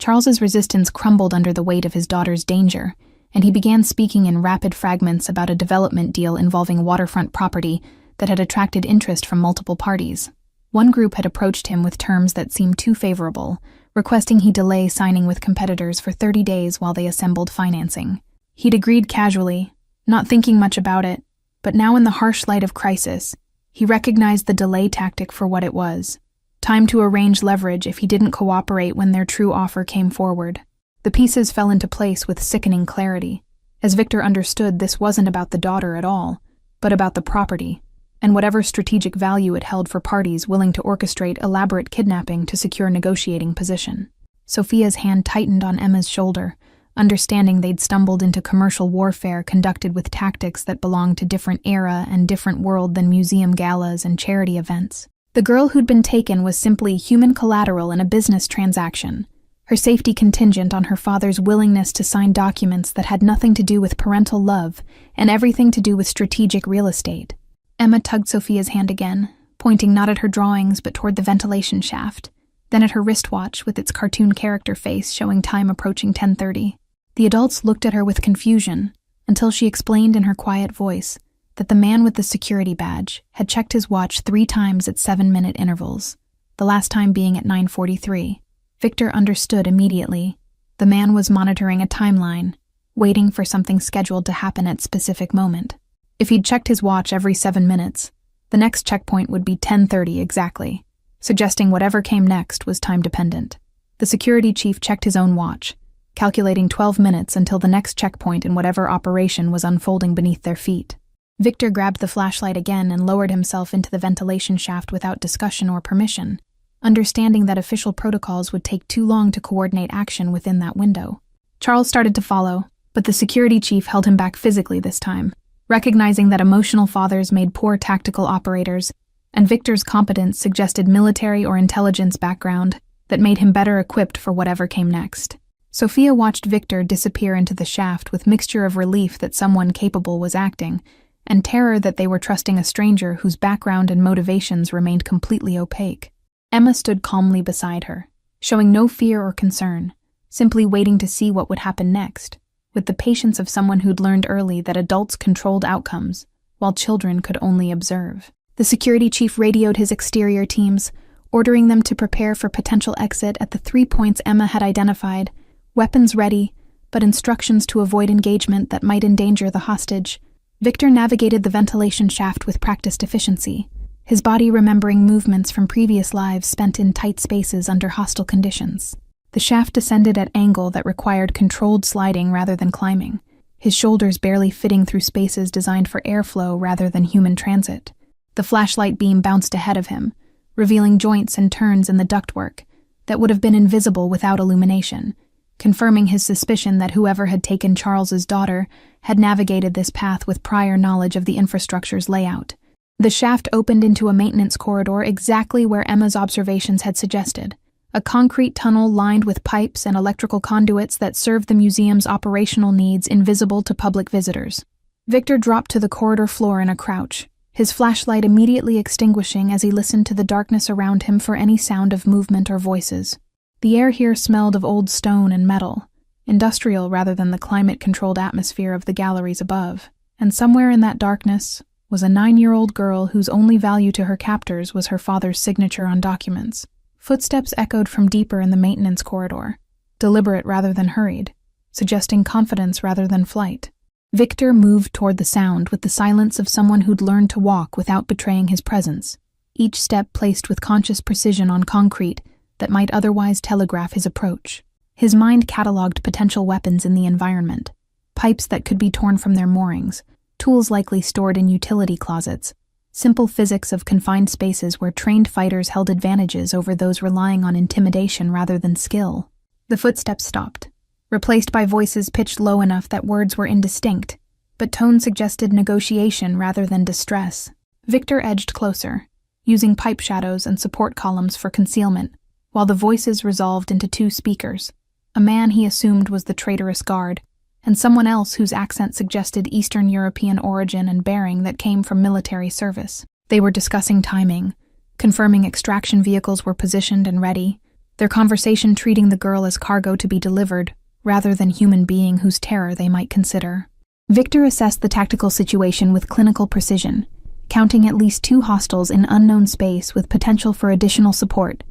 Charles's resistance crumbled under the weight of his daughter's danger, and he began speaking in rapid fragments about a development deal involving waterfront property that had attracted interest from multiple parties. One group had approached him with terms that seemed too favorable, requesting he delay signing with competitors for 30 days while they assembled financing. He'd agreed casually, not thinking much about it, but now in the harsh light of crisis, he recognized the delay tactic for what it was: Time to arrange leverage if he didn't cooperate when their true offer came forward. The pieces fell into place with sickening clarity, as Victor understood this wasn't about the daughter at all, but about the property, and whatever strategic value it held for parties willing to orchestrate elaborate kidnapping to secure negotiating position. Sophia's hand tightened on Emma's shoulder, understanding they'd stumbled into commercial warfare conducted with tactics that belonged to different era and different world than museum galas and charity events. The girl who'd been taken was simply human collateral in a business transaction, her safety contingent on her father's willingness to sign documents that had nothing to do with parental love and everything to do with strategic real estate. Emma tugged Sophia's hand again, pointing not at her drawings but toward the ventilation shaft, then at her wristwatch with its cartoon character face showing time approaching 10:30. The adults looked at her with confusion until she explained in her quiet voice that the man with the security badge had checked his watch 3 times at 7-minute intervals, the last time being at 9:43. Victor understood immediately. The man was monitoring a timeline, waiting for something scheduled to happen at a specific moment. If he'd checked his watch every 7 minutes, the next checkpoint would be 10:30 exactly, suggesting whatever came next was time-dependent. The security chief checked his own watch, calculating 12 minutes until the next checkpoint in whatever operation was unfolding beneath their feet. Victor grabbed the flashlight again and lowered himself into the ventilation shaft without discussion or permission, understanding that official protocols would take too long to coordinate action within that window. Charles started to follow, but the security chief held him back physically this time, recognizing that emotional fathers made poor tactical operators, and Victor's competence suggested military or intelligence background that made him better equipped for whatever came next. Sophia watched Victor disappear into the shaft with mixture of relief that someone capable was acting, and terror that they were trusting a stranger whose background and motivations remained completely opaque. Emma stood calmly beside her, showing no fear or concern, simply waiting to see what would happen next, with the patience of someone who'd learned early that adults controlled outcomes, while children could only observe. The security chief radioed his exterior teams, ordering them to prepare for potential exit at the 3 points Emma had identified, weapons ready, but instructions to avoid engagement that might endanger the hostage. Victor navigated the ventilation shaft with practiced efficiency, his body remembering movements from previous lives spent in tight spaces under hostile conditions. The shaft descended at an angle that required controlled sliding rather than climbing, his shoulders barely fitting through spaces designed for airflow rather than human transit. The flashlight beam bounced ahead of him, revealing joints and turns in the ductwork that would have been invisible without illumination, confirming his suspicion that whoever had taken Charles's daughter had navigated this path with prior knowledge of the infrastructure's layout. The shaft opened into a maintenance corridor exactly where Emma's observations had suggested, a concrete tunnel lined with pipes and electrical conduits that served the museum's operational needs invisible to public visitors. Victor dropped to the corridor floor in a crouch, his flashlight immediately extinguishing as he listened to the darkness around him for any sound of movement or voices. The air here smelled of old stone and metal, industrial rather than the climate-controlled atmosphere of the galleries above, and somewhere in that darkness was a 9-year-old girl whose only value to her captors was her father's signature on documents. Footsteps echoed from deeper in the maintenance corridor, deliberate rather than hurried, suggesting confidence rather than flight. Victor moved toward the sound with the silence of someone who'd learned to walk without betraying his presence, each step placed with conscious precision on concrete that might otherwise telegraph his approach. His mind catalogued potential weapons in the environment, pipes that could be torn from their moorings, tools likely stored in utility closets, simple physics of confined spaces where trained fighters held advantages over those relying on intimidation rather than skill. The footsteps stopped, replaced by voices pitched low enough that words were indistinct, but tone suggested negotiation rather than distress. Victor edged closer, using pipe shadows and support columns for concealment, while the voices resolved into 2 speakers, a man he assumed was the traitorous guard, and someone else whose accent suggested Eastern European origin and bearing that came from military service. They were discussing timing, confirming extraction vehicles were positioned and ready, their conversation treating the girl as cargo to be delivered, rather than human being whose terror they might consider. Victor assessed the tactical situation with clinical precision, counting at least 2 hostiles in unknown space with potential for additional support,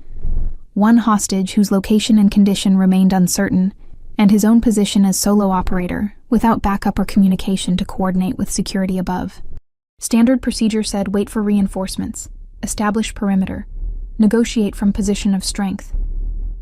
1 hostage whose location and condition remained uncertain, and his own position as solo operator, without backup or communication to coordinate with security above. Standard procedure said wait for reinforcements, establish perimeter, negotiate from position of strength.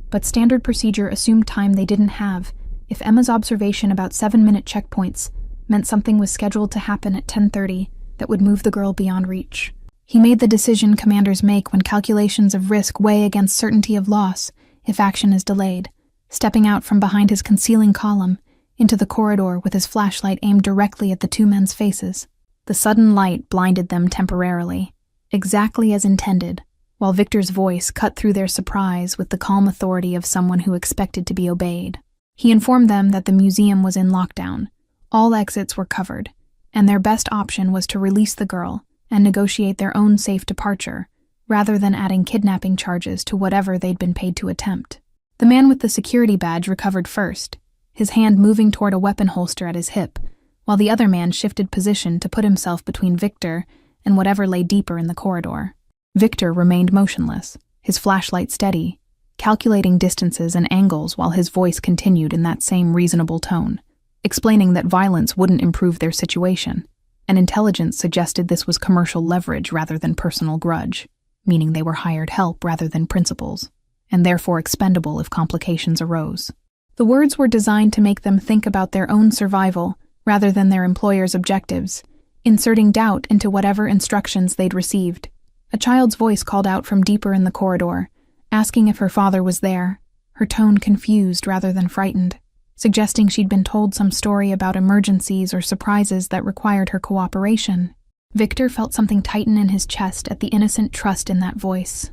But standard procedure assumed time they didn't have. If Emma's observation about 7-minute checkpoints meant something was scheduled to happen at 10:30 that would move the girl beyond reach. He made the decision commanders make when calculations of risk weigh against certainty of loss if action is delayed, stepping out from behind his concealing column into the corridor with his flashlight aimed directly at the two men's faces. The sudden light blinded them temporarily, exactly as intended, while Victor's voice cut through their surprise with the calm authority of someone who expected to be obeyed. He informed them that the museum was in lockdown, all exits were covered, and their best option was to release the girl and negotiate their own safe departure, rather than adding kidnapping charges to whatever they'd been paid to attempt. The man with the security badge recovered first, his hand moving toward a weapon holster at his hip, while the other man shifted position to put himself between Victor and whatever lay deeper in the corridor. Victor remained motionless, his flashlight steady, calculating distances and angles while his voice continued in that same reasonable tone, explaining that violence wouldn't improve their situation, and intelligence suggested this was commercial leverage rather than personal grudge, meaning they were hired help rather than principals, and therefore expendable if complications arose. The words were designed to make them think about their own survival rather than their employer's objectives, inserting doubt into whatever instructions they'd received. A child's voice called out from deeper in the corridor, asking if her father was there, her tone confused rather than frightened, suggesting she'd been told some story about emergencies or surprises that required her cooperation. Victor felt something tighten in his chest at the innocent trust in that voice.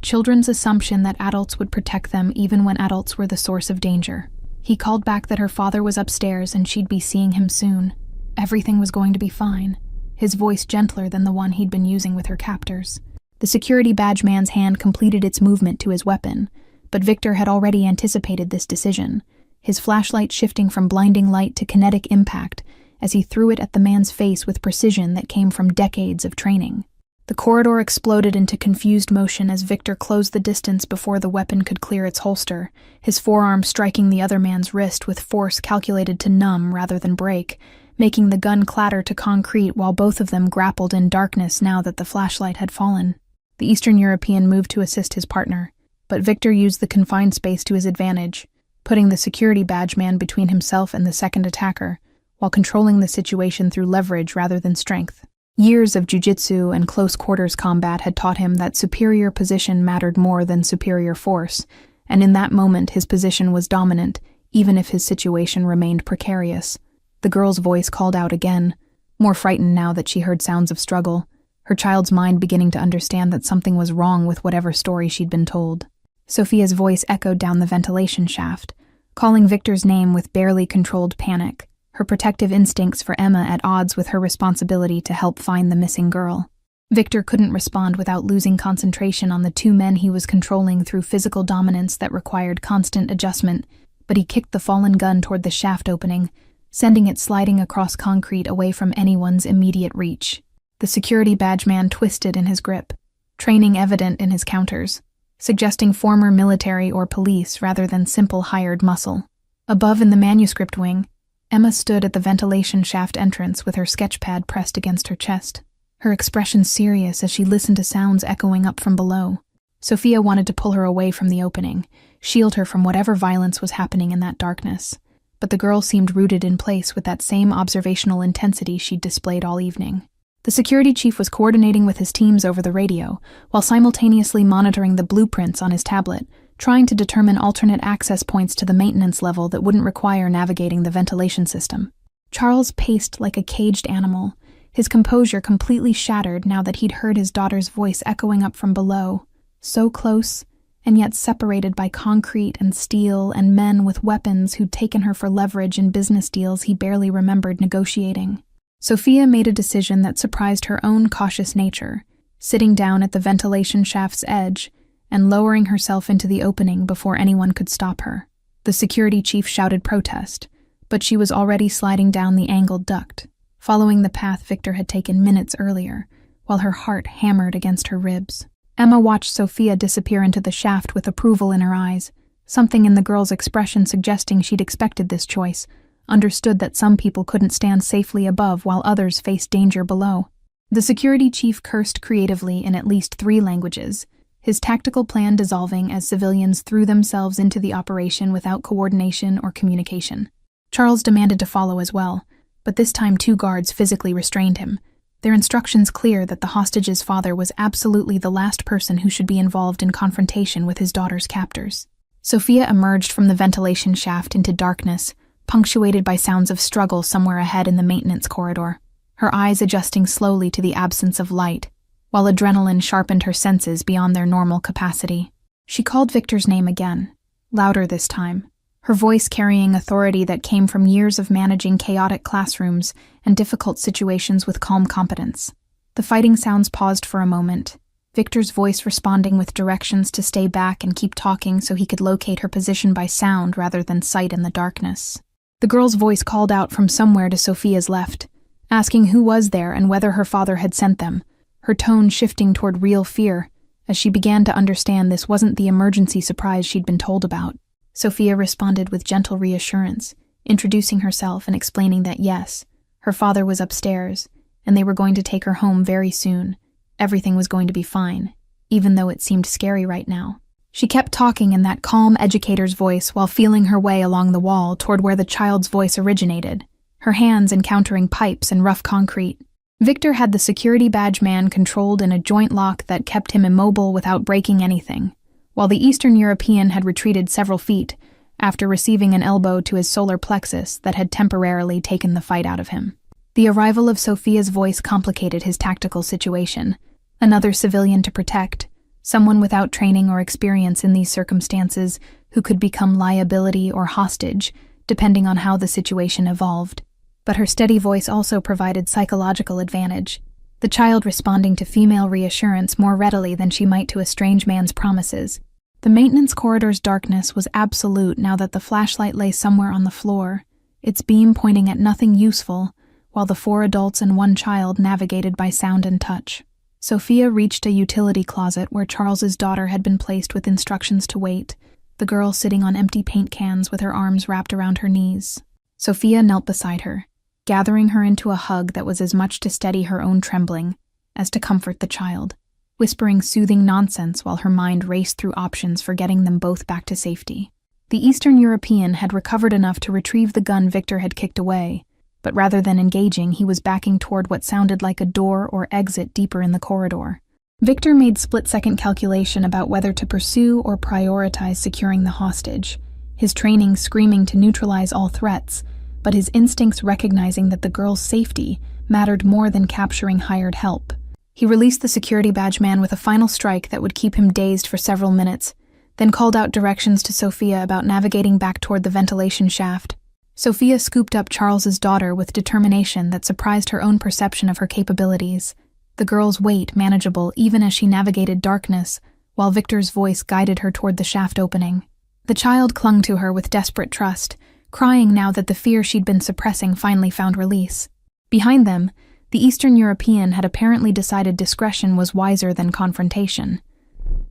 Children's assumption that adults would protect them even when adults were the source of danger. He called back that her father was upstairs and she'd be seeing him soon. Everything was going to be fine, his voice gentler than the one he'd been using with her captors. The security badge man's hand completed its movement to his weapon, but Victor had already anticipated this decision, his flashlight shifting from blinding light to kinetic impact as he threw it at the man's face with precision that came from decades of training. The corridor exploded into confused motion as Victor closed the distance before the weapon could clear its holster, his forearm striking the other man's wrist with force calculated to numb rather than break, making the gun clatter to concrete while both of them grappled in darkness now that the flashlight had fallen. The Eastern European moved to assist his partner, but Victor used the confined space to his advantage, putting the security badge man between himself and the second attacker, while controlling the situation through leverage rather than strength. Years of jiu-jitsu and close-quarters combat had taught him that superior position mattered more than superior force, and in that moment his position was dominant, even if his situation remained precarious. The girl's voice called out again, more frightened now that she heard sounds of struggle, her child's mind beginning to understand that something was wrong with whatever story she'd been told. Sophia's voice echoed down the ventilation shaft, calling Victor's name with barely controlled panic, her protective instincts for Emma at odds with her responsibility to help find the missing girl. Victor couldn't respond without losing concentration on the two men he was controlling through physical dominance that required constant adjustment, but he kicked the fallen gun toward the shaft opening, sending it sliding across concrete away from anyone's immediate reach. The security badge man twisted in his grip, training evident in his counters, suggesting former military or police rather than simple hired muscle. Above in the manuscript wing, Emma stood at the ventilation shaft entrance with her sketchpad pressed against her chest, her expression serious as she listened to sounds echoing up from below. Sophia wanted to pull her away from the opening, shield her from whatever violence was happening in that darkness, but the girl seemed rooted in place with that same observational intensity she'd displayed all evening. The security chief was coordinating with his teams over the radio, while simultaneously monitoring the blueprints on his tablet, trying to determine alternate access points to the maintenance level that wouldn't require navigating the ventilation system. Charles paced like a caged animal, his composure completely shattered now that he'd heard his daughter's voice echoing up from below, so close, and yet separated by concrete and steel and men with weapons who'd taken her for leverage in business deals he barely remembered negotiating. Sophia made a decision that surprised her own cautious nature, sitting down at the ventilation shaft's edge and lowering herself into the opening before anyone could stop her. The security chief shouted protest, but she was already sliding down the angled duct, following the path Victor had taken minutes earlier, while her heart hammered against her ribs. Emma watched Sophia disappear into the shaft with approval in her eyes, something in the girl's expression suggesting she'd expected this choice, understood that some people couldn't stand safely above while others faced danger below. The security chief cursed creatively in at least 3 languages, his tactical plan dissolving as civilians threw themselves into the operation without coordination or communication. Charles demanded to follow as well, but this time 2 guards physically restrained him, their instructions clear that the hostage's father was absolutely the last person who should be involved in confrontation with his daughter's captors. Sophia emerged from the ventilation shaft into darkness, punctuated by sounds of struggle somewhere ahead in the maintenance corridor, her eyes adjusting slowly to the absence of light, while adrenaline sharpened her senses beyond their normal capacity. She called Victor's name again, louder this time, her voice carrying authority that came from years of managing chaotic classrooms and difficult situations with calm competence. The fighting sounds paused for a moment, Victor's voice responding with directions to stay back and keep talking so he could locate her position by sound rather than sight in the darkness. The girl's voice called out from somewhere to Sophia's left, asking who was there and whether her father had sent them, her tone shifting toward real fear, as she began to understand this wasn't the emergency surprise she'd been told about. Sophia responded with gentle reassurance, introducing herself and explaining that yes, her father was upstairs, and they were going to take her home very soon. Everything was going to be fine, even though it seemed scary right now. She kept talking in that calm educator's voice while feeling her way along the wall toward where the child's voice originated, her hands encountering pipes and rough concrete. Victor had the security badge man controlled in a joint lock that kept him immobile without breaking anything, while the Eastern European had retreated several feet after receiving an elbow to his solar plexus that had temporarily taken the fight out of him. The arrival of Sophia's voice complicated his tactical situation. Another civilian to protect, someone without training or experience in these circumstances who could become liability or hostage, depending on how the situation evolved. But her steady voice also provided psychological advantage, the child responding to female reassurance more readily than she might to a strange man's promises. The maintenance corridor's darkness was absolute now that the flashlight lay somewhere on the floor, its beam pointing at nothing useful, while the 4 adults and 1 child navigated by sound and touch. Sophia reached a utility closet where Charles's daughter had been placed with instructions to wait, the girl sitting on empty paint cans with her arms wrapped around her knees. Sophia knelt beside her, gathering her into a hug that was as much to steady her own trembling as to comfort the child, whispering soothing nonsense while her mind raced through options for getting them both back to safety. The Eastern European had recovered enough to retrieve the gun Victor had kicked away, but rather than engaging, he was backing toward what sounded like a door or exit deeper in the corridor. Victor made split-second calculation about whether to pursue or prioritize securing the hostage, his training screaming to neutralize all threats, but his instincts recognizing that the girl's safety mattered more than capturing hired help. He released the security badge man with a final strike that would keep him dazed for several minutes, then called out directions to Sophia about navigating back toward the ventilation shaft. Sophia scooped up Charles's daughter with determination that surprised her own perception of her capabilities, the girl's weight manageable even as she navigated darkness, while Victor's voice guided her toward the shaft opening. The child clung to her with desperate trust, crying now that the fear she'd been suppressing finally found release. Behind them, the Eastern European had apparently decided discretion was wiser than confrontation.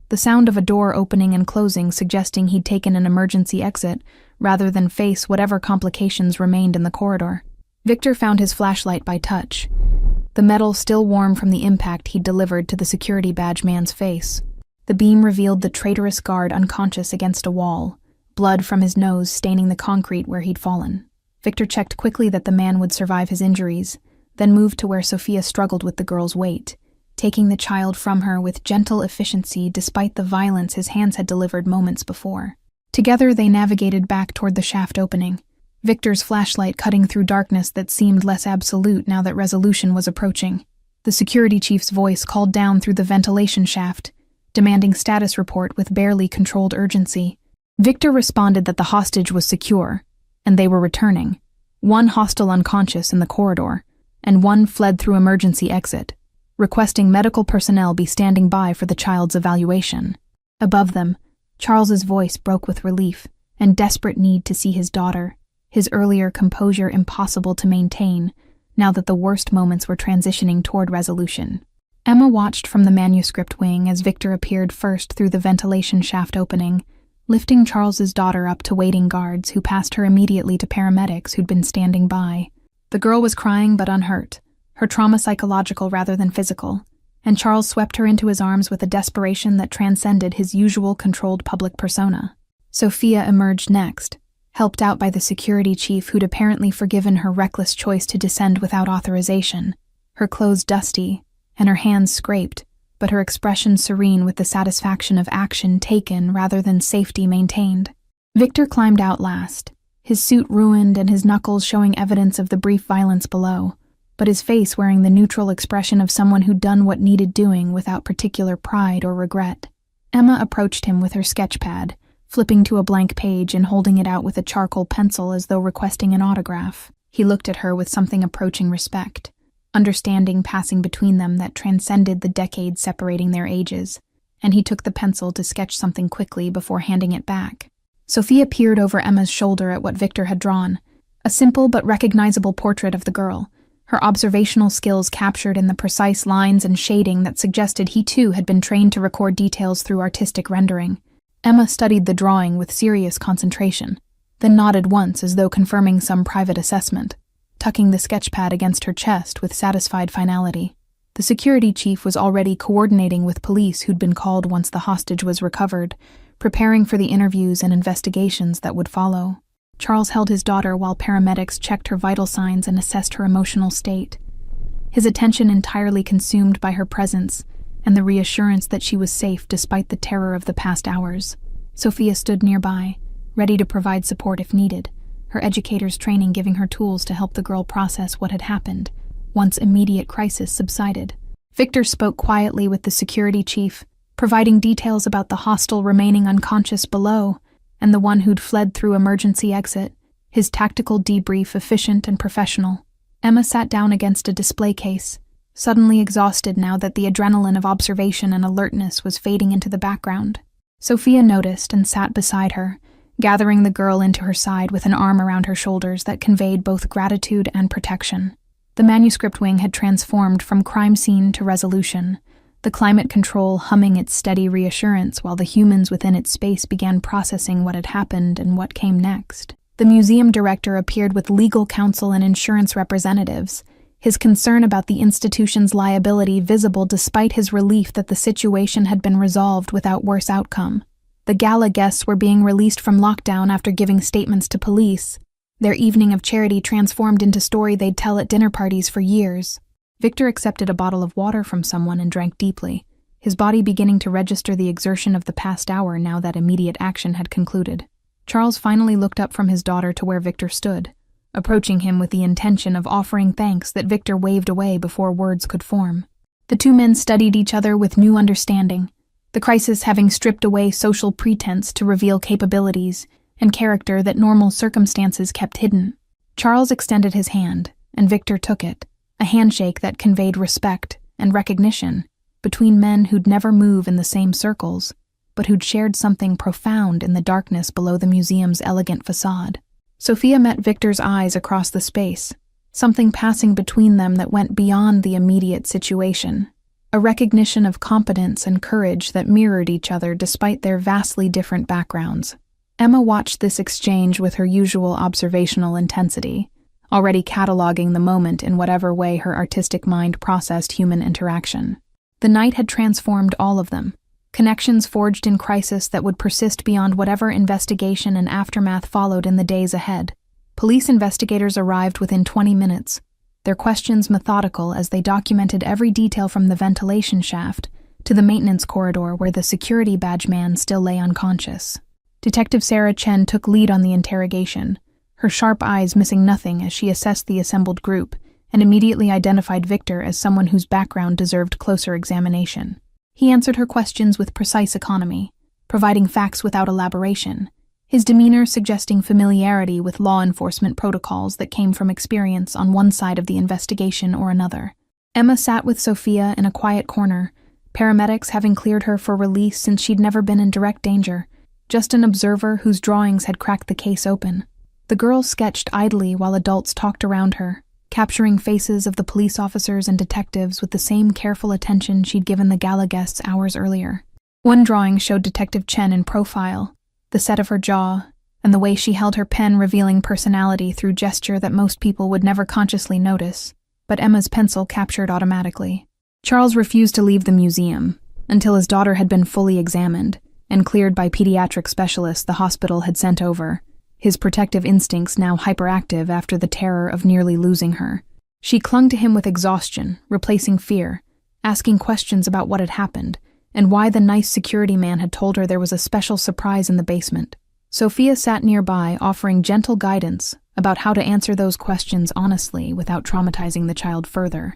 The sound of a door opening and closing suggesting he'd taken an emergency exit, rather than face whatever complications remained in the corridor. Victor found his flashlight by touch, the metal still warm from the impact he'd delivered to the security badge man's face. The beam revealed the traitorous guard unconscious against a wall, blood from his nose staining the concrete where he'd fallen. Victor checked quickly that the man would survive his injuries, then moved to where Sophia struggled with the girl's weight, taking the child from her with gentle efficiency despite the violence his hands had delivered moments before. Together they navigated back toward the shaft opening, Victor's flashlight cutting through darkness that seemed less absolute now that resolution was approaching. The security chief's voice called down through the ventilation shaft, demanding status report with barely controlled urgency. Victor responded that the hostage was secure, and they were returning, 1 hostile unconscious in the corridor, and 1 fled through emergency exit, requesting medical personnel be standing by for the child's evaluation. Above them, Charles's voice broke with relief and desperate need to see his daughter, his earlier composure impossible to maintain now that the worst moments were transitioning toward resolution. Emma watched from the manuscript wing as Victor appeared first through the ventilation shaft opening, lifting Charles's daughter up to waiting guards who passed her immediately to paramedics who'd been standing by. The girl was crying but unhurt, her trauma psychological rather than physical, and Charles swept her into his arms with a desperation that transcended his usual controlled public persona. Sophia emerged next, helped out by the security chief who'd apparently forgiven her reckless choice to descend without authorization, her clothes dusty and her hands scraped, but her expression serene with the satisfaction of action taken rather than safety maintained. Victor climbed out last, his suit ruined and his knuckles showing evidence of the brief violence below, but his face wearing the neutral expression of someone who'd done what needed doing without particular pride or regret. Emma approached him with her sketch pad, flipping to a blank page and holding it out with a charcoal pencil as though requesting an autograph. He looked at her with something approaching respect, understanding passing between them that transcended the decades separating their ages, and he took the pencil to sketch something quickly before handing it back. Sophia peered over Emma's shoulder at what Victor had drawn, a simple but recognizable portrait of the girl, her observational skills captured in the precise lines and shading that suggested he too had been trained to record details through artistic rendering. Emma studied the drawing with serious concentration, then nodded once as though confirming some private assessment, tucking the sketchpad against her chest with satisfied finality. The security chief was already coordinating with police who'd been called once the hostage was recovered, preparing for the interviews and investigations that would follow. Charles held his daughter while paramedics checked her vital signs and assessed her emotional state, his attention entirely consumed by her presence and the reassurance that she was safe despite the terror of the past hours. Sophia stood nearby, ready to provide support if needed, her educator's training giving her tools to help the girl process what had happened, once immediate crisis subsided. Victor spoke quietly with the security chief, providing details about the hostel remaining unconscious below and the one who'd fled through emergency exit, his tactical debrief efficient and professional. Emma sat down against a display case, suddenly exhausted now that the adrenaline of observation and alertness was fading into the background. Sophia noticed and sat beside her, gathering the girl into her side with an arm around her shoulders that conveyed both gratitude and protection. The manuscript wing had transformed from crime scene to resolution, the climate control humming its steady reassurance while the humans within its space began processing what had happened and what came next. The museum director appeared with legal counsel and insurance representatives, his concern about the institution's liability visible despite his relief that the situation had been resolved without worse outcome. The gala guests were being released from lockdown after giving statements to police, their evening of charity transformed into story they'd tell at dinner parties for years. Victor accepted a bottle of water from someone and drank deeply, his body beginning to register the exertion of the past hour now that immediate action had concluded. Charles finally looked up from his daughter to where Victor stood, approaching him with the intention of offering thanks that Victor waved away before words could form. The two men studied each other with new understanding, the crisis having stripped away social pretense to reveal capabilities and character that normal circumstances kept hidden. Charles extended his hand, and Victor took it, a handshake that conveyed respect and recognition between men who'd never move in the same circles, but who'd shared something profound in the darkness below the museum's elegant facade. Sophia met Victor's eyes across the space, something passing between them that went beyond the immediate situation, a recognition of competence and courage that mirrored each other despite their vastly different backgrounds. Emma watched this exchange with her usual observational intensity, already cataloging the moment in whatever way her artistic mind processed human interaction. The night had transformed all of them, connections forged in crisis that would persist beyond whatever investigation and aftermath followed in the days ahead. Police investigators arrived within 20 minutes, their questions methodical as they documented every detail from the ventilation shaft to the maintenance corridor where the security badge man still lay unconscious. Detective Sarah Chen took lead on the interrogation, her sharp eyes missing nothing as she assessed the assembled group and immediately identified Victor as someone whose background deserved closer examination. He answered her questions with precise economy, providing facts without elaboration, his demeanor suggesting familiarity with law enforcement protocols that came from experience on one side of the investigation or another. Emma sat with Sophia in a quiet corner, paramedics having cleared her for release since she'd never been in direct danger, just an observer whose drawings had cracked the case open. The girl sketched idly while adults talked around her, capturing faces of the police officers and detectives with the same careful attention she'd given the gala guests hours earlier. One drawing showed Detective Chen in profile, the set of her jaw, and the way she held her pen revealing personality through gesture that most people would never consciously notice, but Emma's pencil captured automatically. Charles refused to leave the museum until his daughter had been fully examined and cleared by pediatric specialists the hospital had sent over, his protective instincts now hyperactive after the terror of nearly losing her. She clung to him with exhaustion, replacing fear, asking questions about what had happened and why the nice security man had told her there was a special surprise in the basement. Sophia sat nearby, offering gentle guidance about how to answer those questions honestly without traumatizing the child further.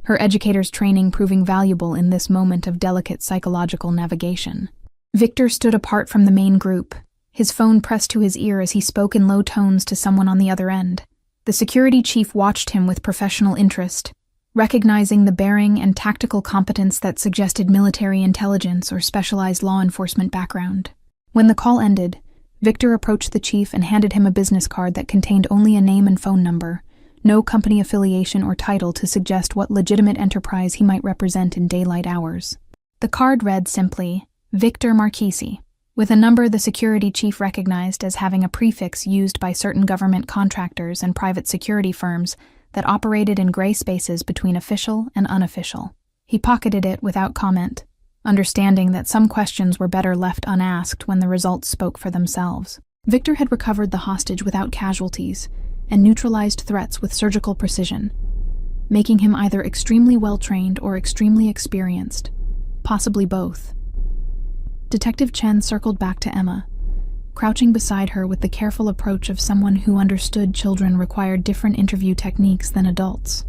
Her educator's training proving valuable in this moment of delicate psychological navigation. Victor stood apart from the main group, his phone pressed to his ear as he spoke in low tones to someone on the other end. The security chief watched him with professional interest, recognizing the bearing and tactical competence that suggested military intelligence or specialized law enforcement background. When the call ended, Victor approached the chief and handed him a business card that contained only a name and phone number, no company affiliation or title to suggest what legitimate enterprise he might represent in daylight hours. The card read simply, Victor Marchesi, with a number the security chief recognized as having a prefix used by certain government contractors and private security firms that operated in gray spaces between official and unofficial. He pocketed it without comment, understanding that some questions were better left unasked when the results spoke for themselves. Victor had recovered the hostage without casualties and neutralized threats with surgical precision, making him either extremely well-trained or extremely experienced, possibly both. Detective Chen circled back to Emma, crouching beside her with the careful approach of someone who understood children required different interview techniques than adults.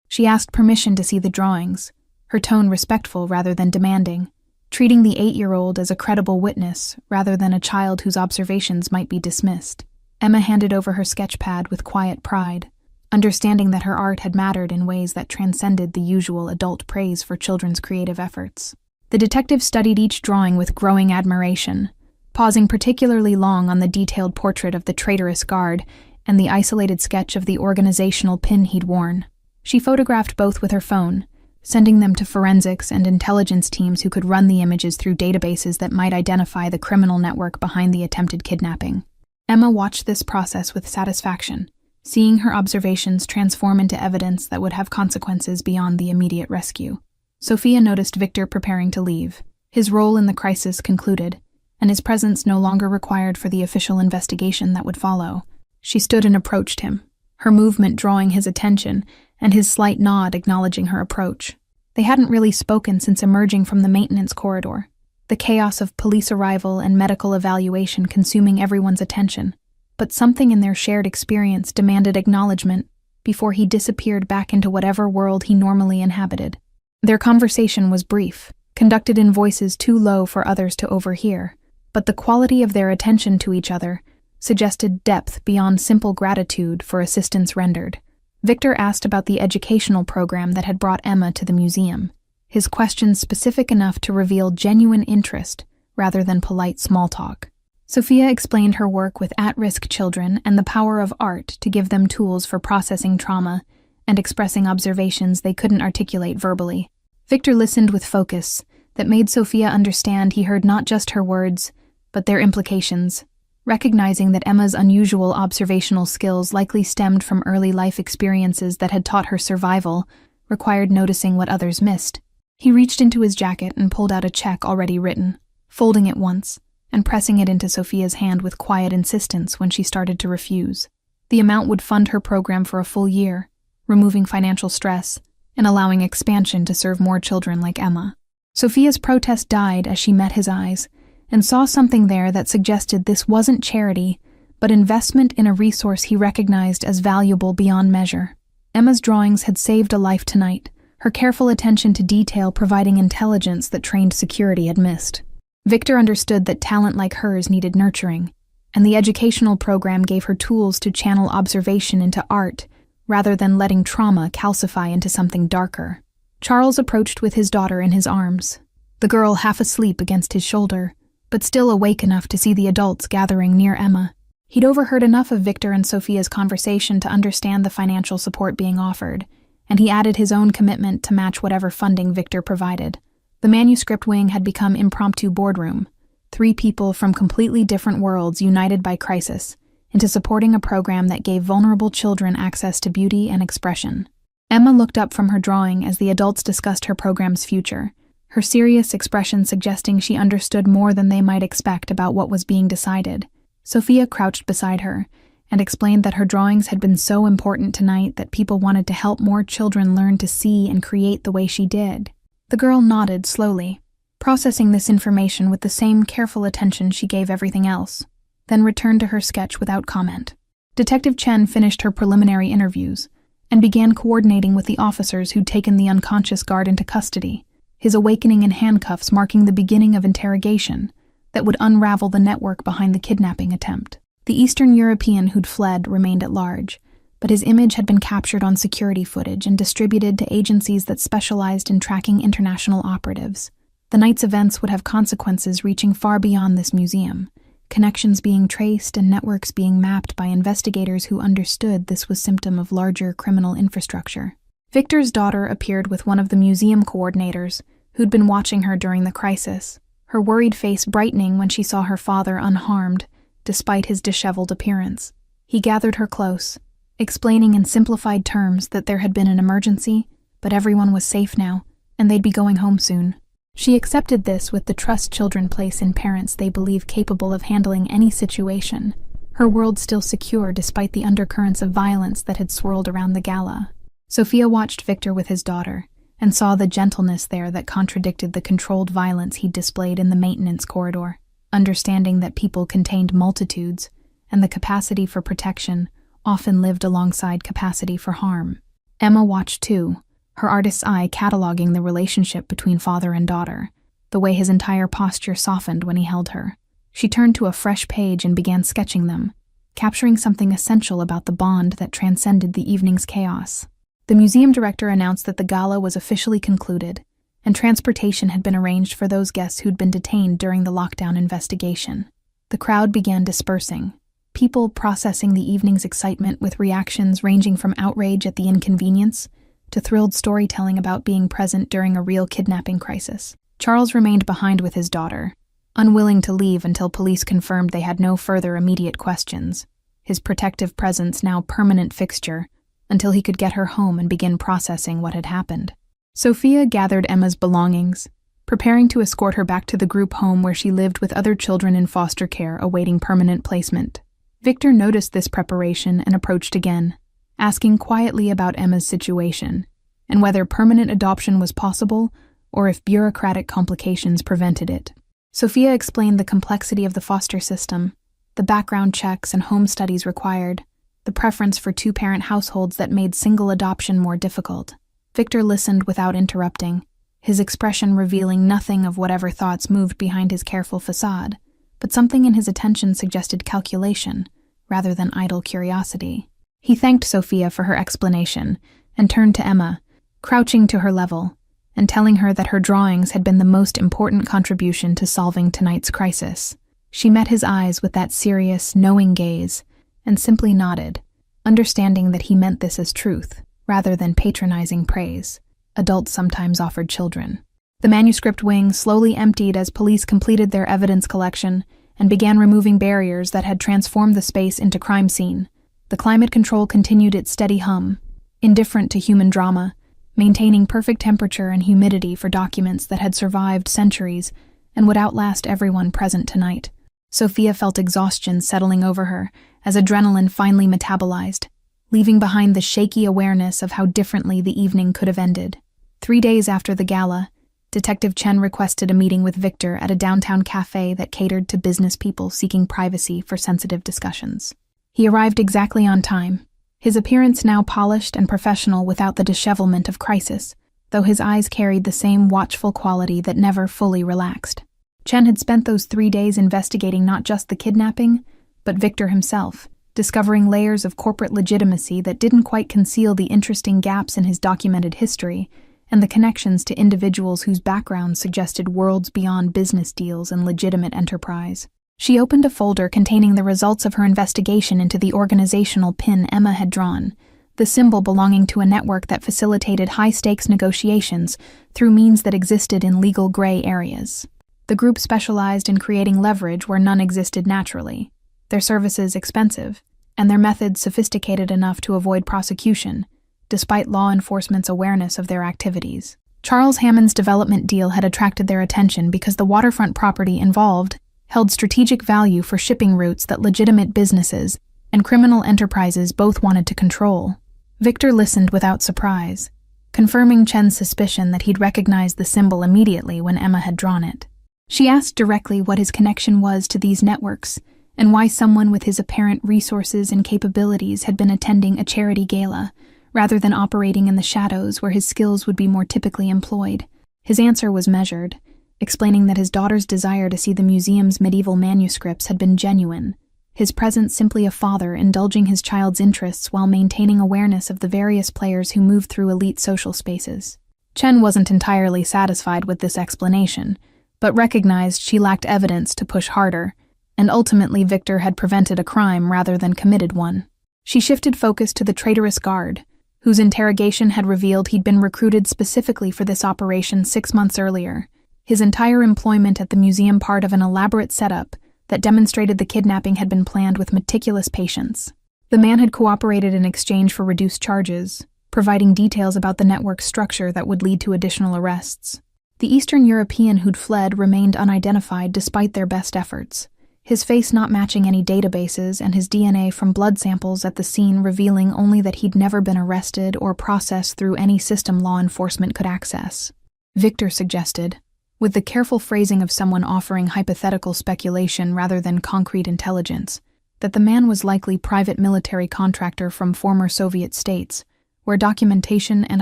She asked permission to see the drawings, her tone respectful rather than demanding, treating the 8-year-old as a credible witness rather than a child whose observations might be dismissed. Emma handed over her sketchpad with quiet pride, understanding that her art had mattered in ways that transcended the usual adult praise for children's creative efforts. The detective studied each drawing with growing admiration, pausing particularly long on the detailed portrait of the traitorous guard and the isolated sketch of the organizational pin he'd worn. She photographed both with her phone, sending them to forensics and intelligence teams who could run the images through databases that might identify the criminal network behind the attempted kidnapping. Emma watched this process with satisfaction, seeing her observations transform into evidence that would have consequences beyond the immediate rescue. Sophia noticed Victor preparing to leave, his role in the crisis concluded, and his presence no longer required for the official investigation that would follow. She stood and approached him, her movement drawing his attention and his slight nod acknowledging her approach. They hadn't really spoken since emerging from the maintenance corridor, the chaos of police arrival and medical evaluation consuming everyone's attention, but something in their shared experience demanded acknowledgement before he disappeared back into whatever world he normally inhabited. Their conversation was brief, conducted in voices too low for others to overhear, but the quality of their attention to each other suggested depth beyond simple gratitude for assistance rendered. Victor asked about the educational program that had brought Emma to the museum, his questions specific enough to reveal genuine interest rather than polite small talk. Sophia explained her work with at-risk children and the power of art to give them tools for processing trauma and expressing observations they couldn't articulate verbally. Victor listened with focus that made Sophia understand he heard not just her words, but their implications, recognizing that Emma's unusual observational skills likely stemmed from early life experiences that had taught her survival, required noticing what others missed. He reached into his jacket and pulled out a check already written, folding it once, and pressing it into Sophia's hand with quiet insistence when she started to refuse. The amount would fund her program for a full year, removing financial stress and allowing expansion to serve more children like Emma. Sophia's protest died as she met his eyes and saw something there that suggested this wasn't charity, but investment in a resource he recognized as valuable beyond measure. Emma's drawings had saved a life tonight, her careful attention to detail providing intelligence that trained security had missed. Victor understood that talent like hers needed nurturing, and the educational program gave her tools to channel observation into art rather than letting trauma calcify into something darker. Charles approached with his daughter in his arms, the girl half asleep against his shoulder, but still awake enough to see the adults gathering near Emma. He'd overheard enough of Victor and Sophia's conversation to understand the financial support being offered, and he added his own commitment to match whatever funding Victor provided. The manuscript wing had become impromptu boardroom, 3 people from completely different worlds united by crisis, into supporting a program that gave vulnerable children access to beauty and expression. Emma looked up from her drawing as the adults discussed her program's future, her serious expression suggesting she understood more than they might expect about what was being decided. Sophia crouched beside her and explained that her drawings had been so important tonight that people wanted to help more children learn to see and create the way she did. The girl nodded slowly, processing this information with the same careful attention she gave everything else, then returned to her sketch without comment. Detective Chen finished her preliminary interviews and began coordinating with the officers who'd taken the unconscious guard into custody, his awakening in handcuffs marking the beginning of interrogation that would unravel the network behind the kidnapping attempt. The Eastern European who'd fled remained at large, but his image had been captured on security footage and distributed to agencies that specialized in tracking international operatives. The night's events would have consequences reaching far beyond this museum, connections being traced and networks being mapped by investigators who understood this was symptom of larger criminal infrastructure. Victor's daughter appeared with one of the museum coordinators, who'd been watching her during the crisis, her worried face brightening when she saw her father unharmed, despite his disheveled appearance. He gathered her close, explaining in simplified terms that there had been an emergency, but everyone was safe now, and they'd be going home soon. She accepted this with the trust children place in parents they believe capable of handling any situation, her world still secure despite the undercurrents of violence that had swirled around the gala. Sophia watched Victor with his daughter, and saw the gentleness there that contradicted the controlled violence he'd displayed in the maintenance corridor, understanding that people contained multitudes, and the capacity for protection often lived alongside capacity for harm. Emma watched too, her artist's eye cataloging the relationship between father and daughter, the way his entire posture softened when he held her. She turned to a fresh page and began sketching them, capturing something essential about the bond that transcended the evening's chaos. The museum director announced that the gala was officially concluded, and transportation had been arranged for those guests who'd been detained during the lockdown investigation. The crowd began dispersing, people processing the evening's excitement with reactions ranging from outrage at the inconvenience to thrilled storytelling about being present during a real kidnapping crisis. Charles remained behind with his daughter, unwilling to leave until police confirmed they had no further immediate questions, his protective presence now permanent fixture until he could get her home and begin processing what had happened. Sophia gathered Emma's belongings, preparing to escort her back to the group home where she lived with other children in foster care awaiting permanent placement. Victor noticed this preparation and approached again, asking quietly about Emma's situation, and whether permanent adoption was possible or if bureaucratic complications prevented it. Sophia explained the complexity of the foster system, the background checks and home studies required, the preference for two-parent households that made single adoption more difficult. Victor listened without interrupting, his expression revealing nothing of whatever thoughts moved behind his careful facade, but something in his attention suggested calculation, rather than idle curiosity. He thanked Sophia for her explanation and turned to Emma, crouching to her level, and telling her that her drawings had been the most important contribution to solving tonight's crisis. She met his eyes with that serious, knowing gaze, and simply nodded, understanding that he meant this as truth, rather than patronizing praise adults sometimes offered children. The manuscript wing slowly emptied as police completed their evidence collection and began removing barriers that had transformed the space into crime scene. The climate control continued its steady hum, indifferent to human drama, maintaining perfect temperature and humidity for documents that had survived centuries and would outlast everyone present tonight. Sophia felt exhaustion settling over her as adrenaline finally metabolized, leaving behind the shaky awareness of how differently the evening could have ended. 3 days after the gala, Detective Chen requested a meeting with Victor at a downtown cafe that catered to business people seeking privacy for sensitive discussions. He arrived exactly on time, his appearance now polished and professional without the dishevelment of crisis, though his eyes carried the same watchful quality that never fully relaxed. Chen had spent those 3 days investigating not just the kidnapping, but Victor himself, discovering layers of corporate legitimacy that didn't quite conceal the interesting gaps in his documented history and the connections to individuals whose backgrounds suggested worlds beyond business deals and legitimate enterprise. She opened a folder containing the results of her investigation into the organizational pin Emma had drawn, the symbol belonging to a network that facilitated high-stakes negotiations through means that existed in legal gray areas. The group specialized in creating leverage where none existed naturally, their services expensive, and their methods sophisticated enough to avoid prosecution, despite law enforcement's awareness of their activities. Charles Hammond's development deal had attracted their attention because the waterfront property involved held strategic value for shipping routes that legitimate businesses and criminal enterprises both wanted to control. Victor listened without surprise, confirming Chen's suspicion that he'd recognized the symbol immediately when Emma had drawn it. She asked directly what his connection was to these networks and why someone with his apparent resources and capabilities had been attending a charity gala, rather than operating in the shadows where his skills would be more typically employed. His answer was measured, explaining that his daughter's desire to see the museum's medieval manuscripts had been genuine, his presence simply a father indulging his child's interests while maintaining awareness of the various players who moved through elite social spaces. Chen wasn't entirely satisfied with this explanation, but recognized she lacked evidence to push harder, and ultimately Victor had prevented a crime rather than committed one. She shifted focus to the traitorous guard, whose interrogation had revealed he'd been recruited specifically for this operation 6 months earlier, his entire employment at the museum part of an elaborate setup that demonstrated the kidnapping had been planned with meticulous patience. The man had cooperated in exchange for reduced charges, providing details about the network's structure that would lead to additional arrests. The Eastern European who'd fled remained unidentified despite their best efforts, his face not matching any databases and his DNA from blood samples at the scene revealing only that he'd never been arrested or processed through any system law enforcement could access. Victor suggested, with the careful phrasing of someone offering hypothetical speculation rather than concrete intelligence, that the man was likely private military contractor from former Soviet states, where documentation and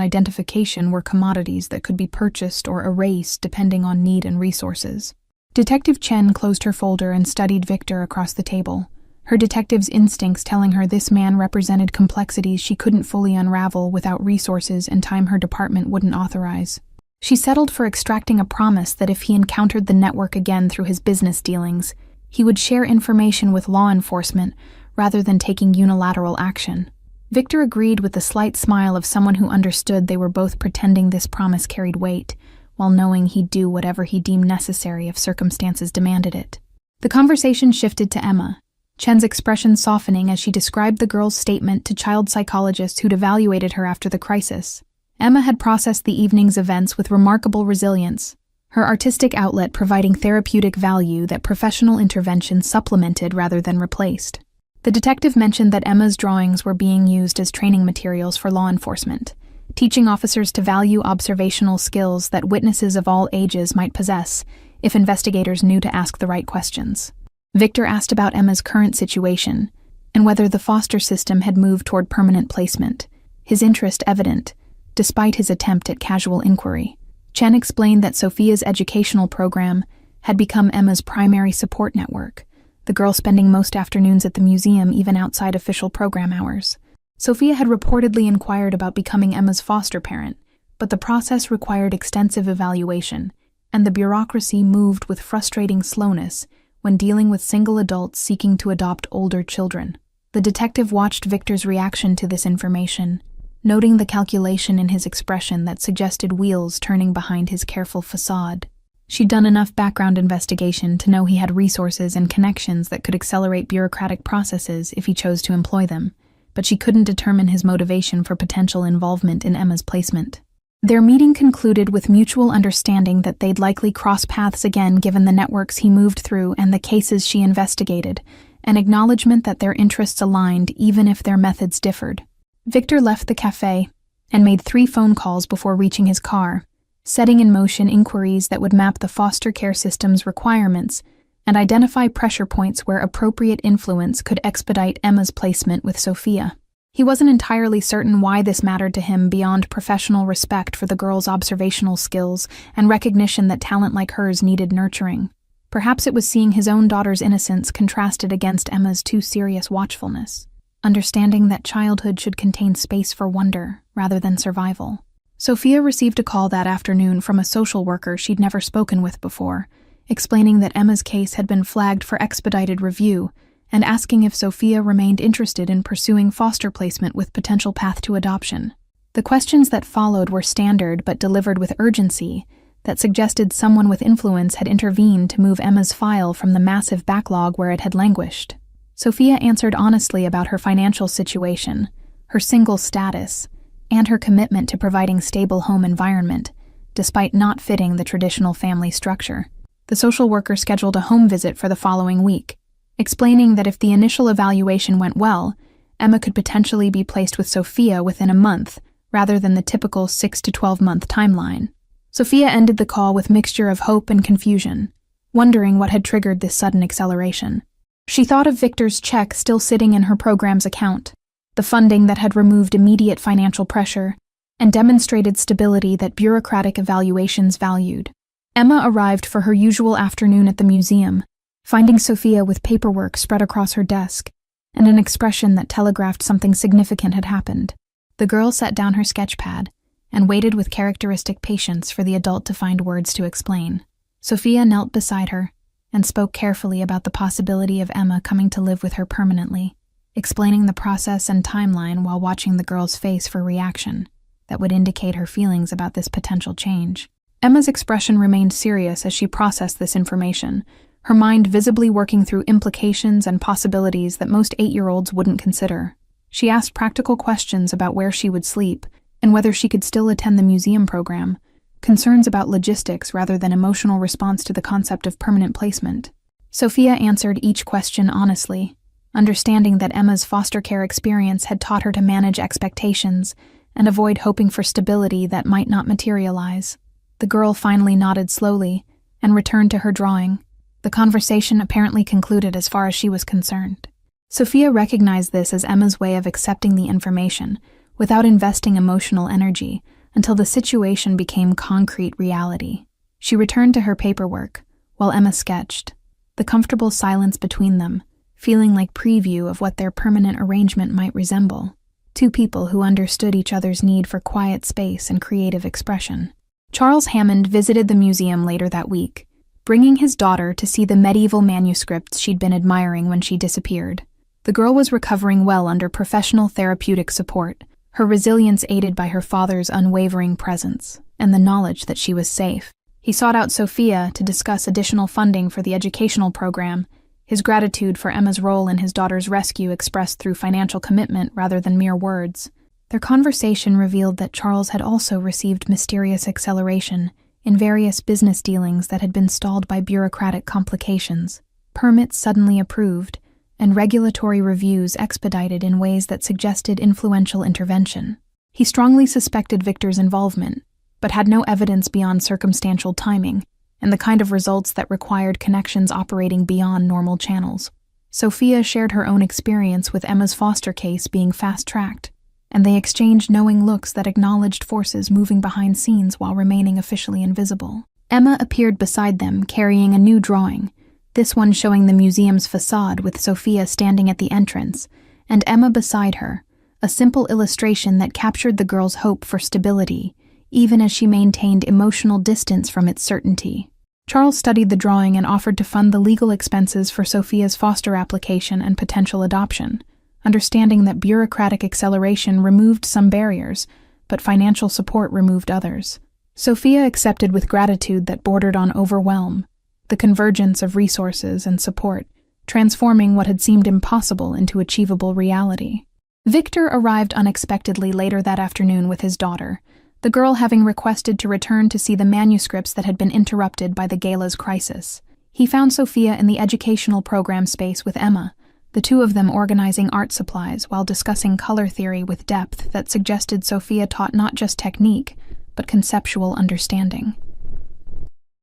identification were commodities that could be purchased or erased depending on need and resources. Detective Chen closed her folder and studied Victor across the table, her detective's instincts telling her this man represented complexities she couldn't fully unravel without resources and time her department wouldn't authorize. She settled for extracting a promise that if he encountered the network again through his business dealings, he would share information with law enforcement rather than taking unilateral action. Victor agreed with the slight smile of someone who understood they were both pretending this promise carried weight, while knowing he'd do whatever he deemed necessary if circumstances demanded it. The conversation shifted to Emma, Chen's expression softening as she described the girl's statement to child psychologists who'd evaluated her after the crisis. Emma had processed the evening's events with remarkable resilience, her artistic outlet providing therapeutic value that professional intervention supplemented rather than replaced. The detective mentioned that Emma's drawings were being used as training materials for law enforcement, teaching officers to value observational skills that witnesses of all ages might possess if investigators knew to ask the right questions. Victor asked about Emma's current situation and whether the foster system had moved toward permanent placement, his interest evident, despite his attempt at casual inquiry. Chen explained that Sophia's educational program had become Emma's primary support network, the girl spending most afternoons at the museum even outside official program hours. Sophia had reportedly inquired about becoming Emma's foster parent, but the process required extensive evaluation, and the bureaucracy moved with frustrating slowness when dealing with single adults seeking to adopt older children. The detective watched Victor's reaction to this information, noting the calculation in his expression that suggested wheels turning behind his careful facade. She'd done enough background investigation to know he had resources and connections that could accelerate bureaucratic processes if he chose to employ them, but she couldn't determine his motivation for potential involvement in Emma's placement. Their meeting concluded with mutual understanding that they'd likely cross paths again given the networks he moved through and the cases she investigated, an acknowledgement that their interests aligned even if their methods differed. Victor left the cafe and made 3 phone calls before reaching his car, setting in motion inquiries that would map the foster care system's requirements and identify pressure points where appropriate influence could expedite Emma's placement with Sophia. He wasn't entirely certain why this mattered to him beyond professional respect for the girl's observational skills and recognition that talent like hers needed nurturing. Perhaps it was seeing his own daughter's innocence contrasted against Emma's too serious watchfulness, understanding that childhood should contain space for wonder rather than survival. Sophia received a call that afternoon from a social worker she'd never spoken with before, explaining that Emma's case had been flagged for expedited review and asking if Sophia remained interested in pursuing foster placement with potential path to adoption. The questions that followed were standard but delivered with urgency that suggested someone with influence had intervened to move Emma's file from the massive backlog where it had languished. Sophia answered honestly about her financial situation, her single status, and her commitment to providing stable home environment, despite not fitting the traditional family structure. The social worker scheduled a home visit for the following week, explaining that if the initial evaluation went well, Emma could potentially be placed with Sophia within a month, rather than the typical 6 to 12-month timeline. Sophia ended the call with a mixture of hope and confusion, wondering what had triggered this sudden acceleration. She thought of Victor's check still sitting in her program's account, the funding that had removed immediate financial pressure and demonstrated stability that bureaucratic evaluations valued. Emma arrived for her usual afternoon at the museum, finding Sophia with paperwork spread across her desk and an expression that telegraphed something significant had happened. The girl set down her sketch pad and waited with characteristic patience for the adult to find words to explain. Sophia knelt beside her and spoke carefully about the possibility of Emma coming to live with her permanently, explaining the process and timeline while watching the girl's face for reaction that would indicate her feelings about this potential change. Emma's expression remained serious as she processed this information, her mind visibly working through implications and possibilities that most 8-year-olds wouldn't consider. She asked practical questions about where she would sleep and whether she could still attend the museum program, concerns about logistics rather than emotional response to the concept of permanent placement. Sophia answered each question honestly, understanding that Emma's foster care experience had taught her to manage expectations and avoid hoping for stability that might not materialize. The girl finally nodded slowly and returned to her drawing. The conversation apparently concluded as far as she was concerned. Sophia recognized this as Emma's way of accepting the information without investing emotional energy until the situation became concrete reality. She returned to her paperwork while Emma sketched, the comfortable silence between them, feeling like preview of what their permanent arrangement might resemble. Two people who understood each other's need for quiet space and creative expression. Charles Hammond visited the museum later that week, bringing his daughter to see the medieval manuscripts she'd been admiring when she disappeared. The girl was recovering well under professional therapeutic support, her resilience aided by her father's unwavering presence and the knowledge that she was safe. He sought out Sophia to discuss additional funding for the educational program, his gratitude for Emma's role in his daughter's rescue expressed through financial commitment rather than mere words. Their conversation revealed that Charles had also received mysterious acceleration in various business dealings that had been stalled by bureaucratic complications, permits suddenly approved, and regulatory reviews expedited in ways that suggested influential intervention. He strongly suspected Victor's involvement, but had no evidence beyond circumstantial timing and the kind of results that required connections operating beyond normal channels. Sophia shared her own experience with Emma's foster case being fast-tracked, and they exchanged knowing looks that acknowledged forces moving behind scenes while remaining officially invisible. Emma appeared beside them, carrying a new drawing, this one showing the museum's facade with Sophia standing at the entrance, and Emma beside her, a simple illustration that captured the girl's hope for stability, even as she maintained emotional distance from its certainty. Charles studied the drawing and offered to fund the legal expenses for Sophia's foster application and potential adoption, understanding that bureaucratic acceleration removed some barriers, but financial support removed others. Sophia accepted with gratitude that bordered on overwhelm, the convergence of resources and support, transforming what had seemed impossible into achievable reality. Victor arrived unexpectedly later that afternoon with his daughter, the girl having requested to return to see the manuscripts that had been interrupted by the gala's crisis. He found Sophia in the educational program space with Emma, the two of them organizing art supplies while discussing color theory with depth that suggested Sophia taught not just technique, but conceptual understanding.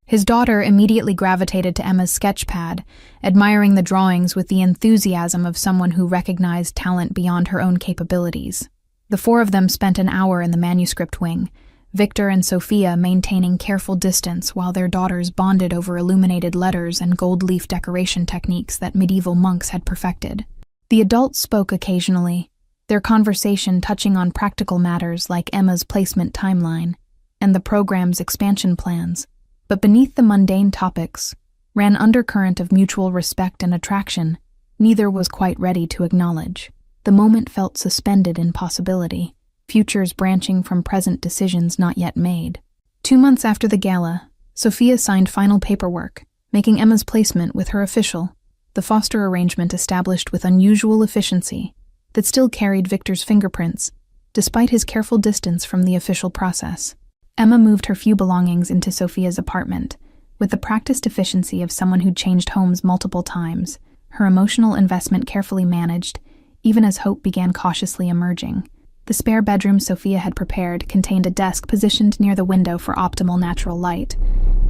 His daughter immediately gravitated to Emma's sketch pad, admiring the drawings with the enthusiasm of someone who recognized talent beyond her own capabilities. The four of them spent an hour in the manuscript wing, Victor and Sophia maintaining careful distance while their daughters bonded over illuminated letters and gold leaf decoration techniques that medieval monks had perfected. The adults spoke occasionally, their conversation touching on practical matters like Emma's placement timeline and the program's expansion plans. But beneath the mundane topics ran undercurrent of mutual respect and attraction neither was quite ready to acknowledge. The moment felt suspended in possibility, futures branching from present decisions not yet made. 2 months after the gala, Sophia signed final paperwork, making Emma's placement with her official, the foster arrangement established with unusual efficiency that still carried Victor's fingerprints despite his careful distance from the official process. Emma moved her few belongings into Sophia's apartment, with the practiced efficiency of someone who'd changed homes multiple times, her emotional investment carefully managed, even as hope began cautiously emerging. The spare bedroom Sophia had prepared contained a desk positioned near the window for optimal natural light,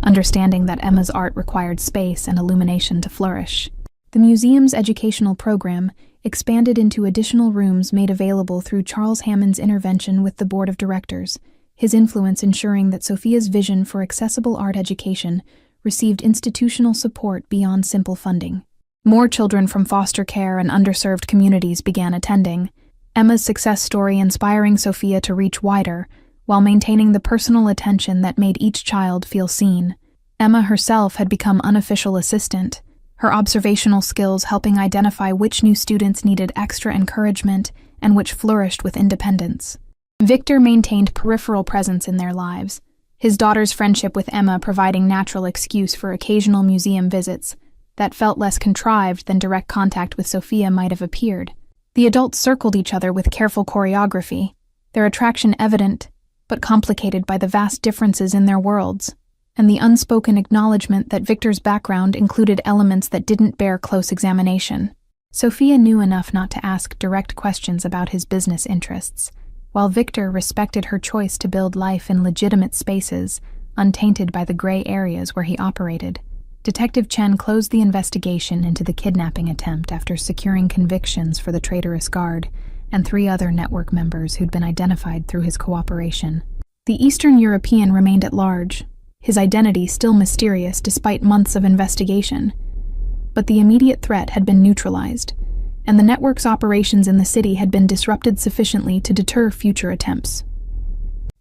understanding that Emma's art required space and illumination to flourish. The museum's educational program expanded into additional rooms made available through Charles Hammond's intervention with the board of directors, his influence ensuring that Sophia's vision for accessible art education received institutional support beyond simple funding. More children from foster care and underserved communities began attending, Emma's success story inspiring Sophia to reach wider, while maintaining the personal attention that made each child feel seen. Emma herself had become unofficial assistant, her observational skills helping identify which new students needed extra encouragement and which flourished with independence. Victor maintained peripheral presence in their lives, his daughter's friendship with Emma providing natural excuse for occasional museum visits that felt less contrived than direct contact with Sophia might have appeared. The adults circled each other with careful choreography, their attraction evident, but complicated by the vast differences in their worlds, and the unspoken acknowledgement that Victor's background included elements that didn't bear close examination. Sophia knew enough not to ask direct questions about his business interests, while Victor respected her choice to build life in legitimate spaces, untainted by the gray areas where he operated. Detective Chen closed the investigation into the kidnapping attempt after securing convictions for the traitorous guard and 3 other network members who'd been identified through his cooperation. The Eastern European remained at large, his identity still mysterious despite months of investigation. But the immediate threat had been neutralized, and the network's operations in the city had been disrupted sufficiently to deter future attempts.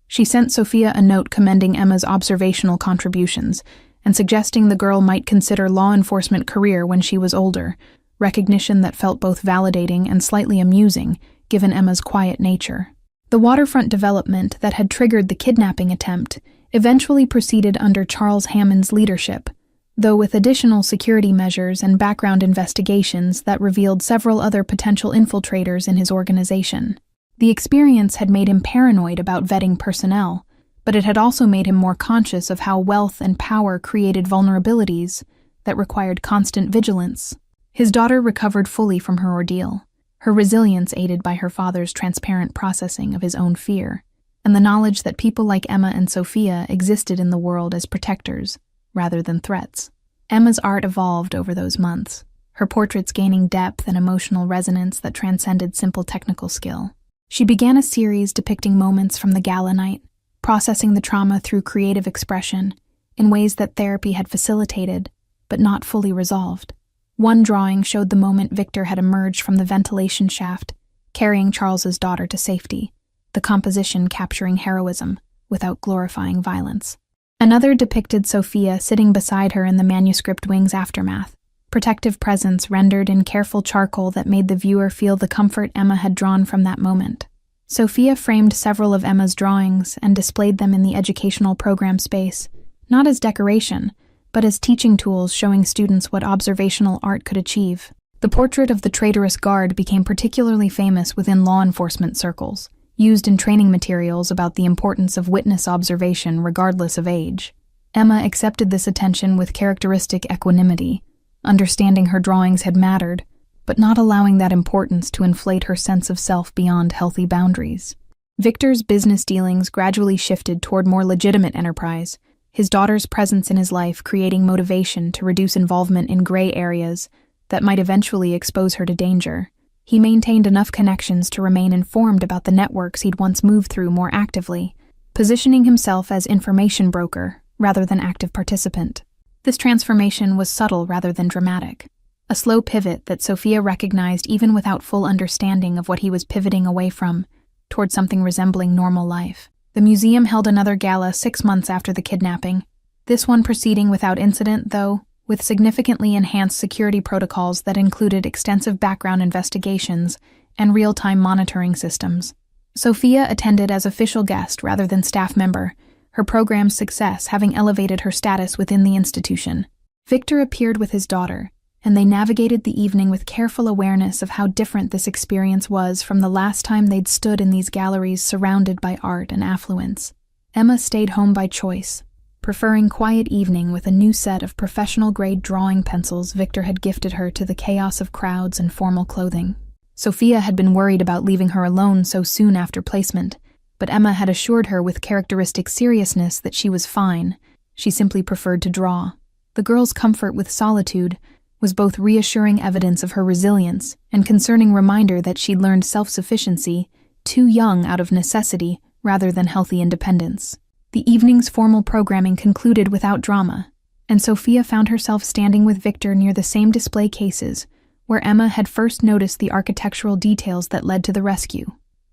She sent Sophia a note commending Emma's observational contributions and suggesting the girl might consider law enforcement career when she was older, recognition that felt both validating and slightly amusing, given Emma's quiet nature. The waterfront development that had triggered the kidnapping attempt eventually proceeded under Charles Hammond's leadership, though with additional security measures and background investigations that revealed several other potential infiltrators in his organization. The experience had made him paranoid about vetting personnel, but it had also made him more conscious of how wealth and power created vulnerabilities that required constant vigilance. His daughter recovered fully from her ordeal, her resilience aided by her father's transparent processing of his own fear, and the knowledge that people like Emma and Sophia existed in the world as protectors, rather than threats. Emma's art evolved over those months, her portraits gaining depth and emotional resonance that transcended simple technical skill. She began a series depicting moments from the gala night, processing the trauma through creative expression in ways that therapy had facilitated, but not fully resolved. One drawing showed the moment Victor had emerged from the ventilation shaft, carrying Charles's daughter to safety, the composition capturing heroism without glorifying violence. Another depicted Sophia sitting beside her in the manuscript wing's aftermath, protective presence rendered in careful charcoal that made the viewer feel the comfort Emma had drawn from that moment. Sophia framed several of Emma's drawings and displayed them in the educational program space, not as decoration, but as teaching tools showing students what observational art could achieve. The portrait of the traitorous guard became particularly famous within law enforcement circles, used in training materials about the importance of witness observation regardless of age. Emma accepted this attention with characteristic equanimity, understanding her drawings had mattered, but not allowing that importance to inflate her sense of self beyond healthy boundaries. Victor's business dealings gradually shifted toward more legitimate enterprise, his daughter's presence in his life creating motivation to reduce involvement in gray areas that might eventually expose her to danger. He maintained enough connections to remain informed about the networks he'd once moved through more actively, positioning himself as information broker rather than active participant. This transformation was subtle rather than dramatic, a slow pivot that Sophia recognized even without full understanding of what he was pivoting away from, toward something resembling normal life. The museum held another gala 6 months after the kidnapping, this one proceeding without incident, though, with significantly enhanced security protocols that included extensive background investigations and real-time monitoring systems. Sophia attended as official guest rather than staff member, her program's success having elevated her status within the institution. Victor appeared with his daughter, and they navigated the evening with careful awareness of how different this experience was from the last time they'd stood in these galleries surrounded by art and affluence. Emma stayed home by choice, preferring quiet evening with a new set of professional-grade drawing pencils Victor had gifted her to the chaos of crowds and formal clothing. Sophia had been worried about leaving her alone so soon after placement, but Emma had assured her with characteristic seriousness that she was fine. She simply preferred to draw. The girl's comfort with solitude was both reassuring evidence of her resilience and concerning reminder that she'd learned self-sufficiency too young out of necessity rather than healthy independence. The evening's formal programming concluded without drama, and Sophia found herself standing with Victor near the same display cases where Emma had first noticed the architectural details that led to the rescue.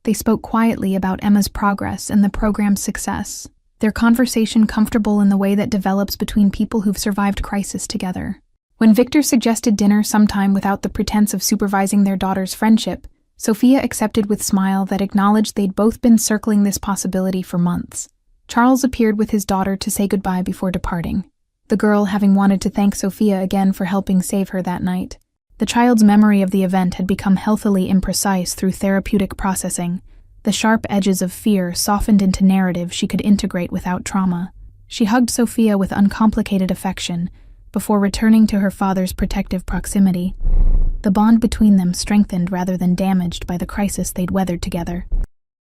They spoke quietly about Emma's progress and the program's success, their conversation comfortable in the way that develops between people who've survived crisis together. When Victor suggested dinner sometime without the pretense of supervising their daughter's friendship, Sophia accepted with a smile that acknowledged they'd both been circling this possibility for months. Charles appeared with his daughter to say goodbye before departing, the girl having wanted to thank Sophia again for helping save her that night. The child's memory of the event had become healthily imprecise through therapeutic processing, the sharp edges of fear softened into narrative she could integrate without trauma. She hugged Sophia with uncomplicated affection, before returning to her father's protective proximity. The bond between them strengthened rather than damaged by the crisis they'd weathered together.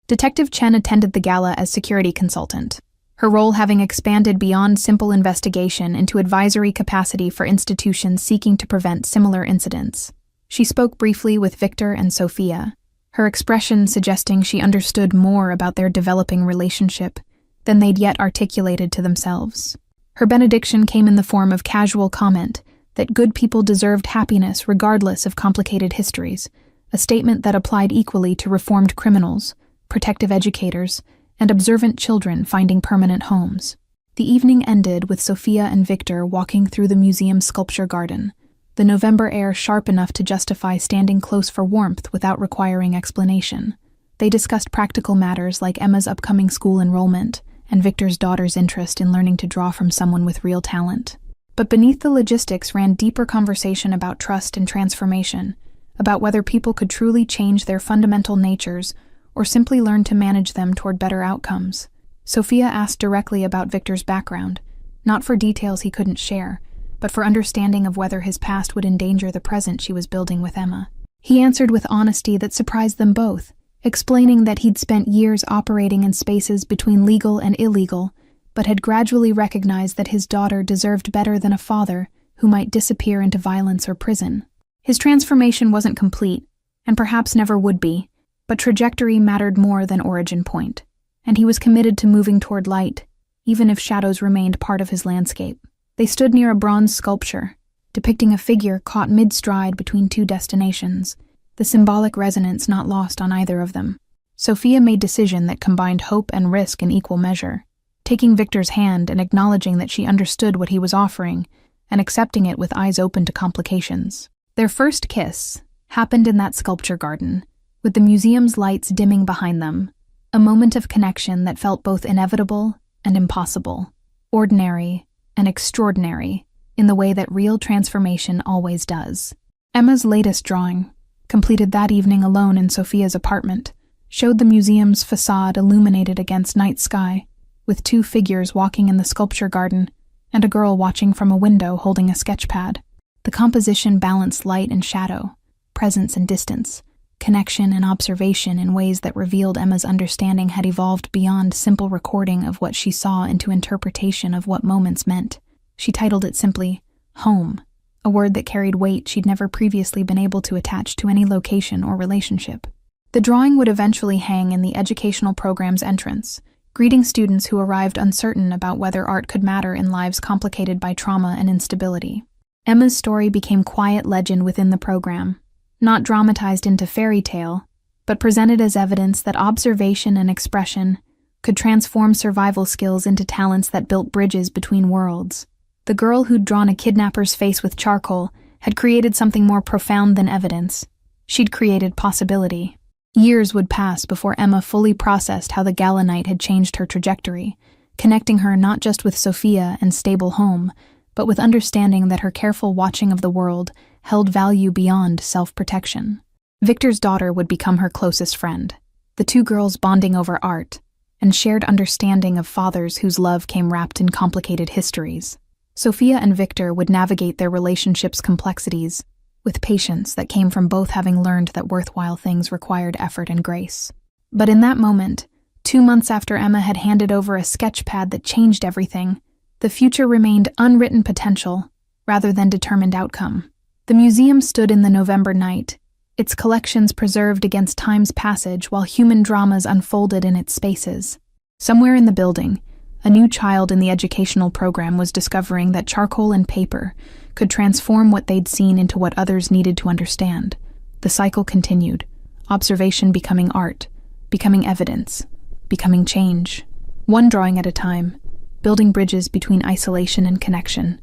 Detective Chen attended the gala as security consultant, her role having expanded beyond simple investigation into advisory capacity for institutions seeking to prevent similar incidents. She spoke briefly with Victor and Sophia, her expression suggesting she understood more about their developing relationship than they'd yet articulated to themselves. Her benediction came in the form of casual comment that good people deserved happiness regardless of complicated histories, a statement that applied equally to reformed criminals, protective educators, and observant children finding permanent homes. The evening ended with Sophia and Victor walking through the museum's sculpture garden, the November air sharp enough to justify standing close for warmth without requiring explanation. They discussed practical matters like Emma's upcoming school enrollment and Victor's daughter's interest in learning to draw from someone with real talent. But beneath the logistics ran deeper conversation about trust and transformation, about whether people could truly change their fundamental natures or simply learn to manage them toward better outcomes. Sophia asked directly about Victor's background, not for details he couldn't share, but for understanding of whether his past would endanger the present she was building with Emma. He answered with honesty that surprised them both, explaining that he'd spent years operating in spaces between legal and illegal, but had gradually recognized that his daughter deserved better than a father who might disappear into violence or prison. His transformation wasn't complete, and perhaps never would be, but trajectory mattered more than origin point, and he was committed to moving toward light, even if shadows remained part of his landscape. They stood near a bronze sculpture, depicting a figure caught mid-stride between two destinations, the symbolic resonance not lost on either of them. Sophia made decision that combined hope and risk in equal measure, taking Victor's hand and acknowledging that she understood what he was offering, and accepting it with eyes open to complications. Their first kiss happened in that sculpture garden, with the museum's lights dimming behind them, a moment of connection that felt both inevitable and impossible, ordinary and extraordinary, in the way that real transformation always does. Emma's latest drawing, completed that evening alone in Sophia's apartment, showed the museum's facade illuminated against night sky, with two figures walking in the sculpture garden and a girl watching from a window holding a sketchpad. The composition balanced light and shadow, presence and distance, connection and observation in ways that revealed Emma's understanding had evolved beyond simple recording of what she saw into interpretation of what moments meant. She titled it simply, Home, a word that carried weight she'd never previously been able to attach to any location or relationship. The drawing would eventually hang in the educational program's entrance, greeting students who arrived uncertain about whether art could matter in lives complicated by trauma and instability. Emma's story became quiet legend within the program, not dramatized into fairy tale, but presented as evidence that observation and expression could transform survival skills into talents that built bridges between worlds. The girl who'd drawn a kidnapper's face with charcoal had created something more profound than evidence. She'd created possibility. Years would pass before Emma fully processed how the gala night had changed her trajectory, connecting her not just with Sophia and stable home, but with understanding that her careful watching of the world held value beyond self-protection. Victor's daughter would become her closest friend, the two girls bonding over art and shared understanding of fathers whose love came wrapped in complicated histories. Sophia and Victor would navigate their relationship's complexities with patience that came from both having learned that worthwhile things required effort and grace. But in that moment, 2 months after Emma had handed over a sketch pad that changed everything, the future remained unwritten potential rather than determined outcome. The museum stood in the November night, its collections preserved against time's passage while human dramas unfolded in its spaces. Somewhere in the building, a new child in the educational program was discovering that charcoal and paper could transform what they'd seen into what others needed to understand. The cycle continued, observation becoming art, becoming evidence, becoming change. One drawing at a time, building bridges between isolation and connection,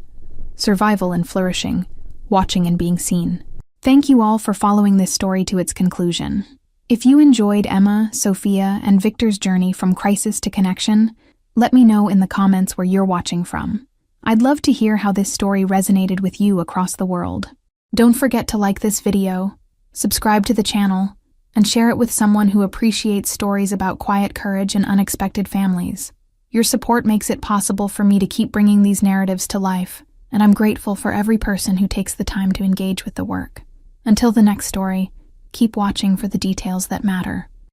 survival and flourishing, watching and being seen. Thank you all for following this story to its conclusion. If you enjoyed Emma, Sophia, and Victor's journey from crisis to connection, let me know in the comments where you're watching from. I'd love to hear how this story resonated with you across the world. Don't forget to like this video, subscribe to the channel, and share it with someone who appreciates stories about quiet courage and unexpected families. Your support makes it possible for me to keep bringing these narratives to life, and I'm grateful for every person who takes the time to engage with the work. Until the next story, keep watching for the details that matter.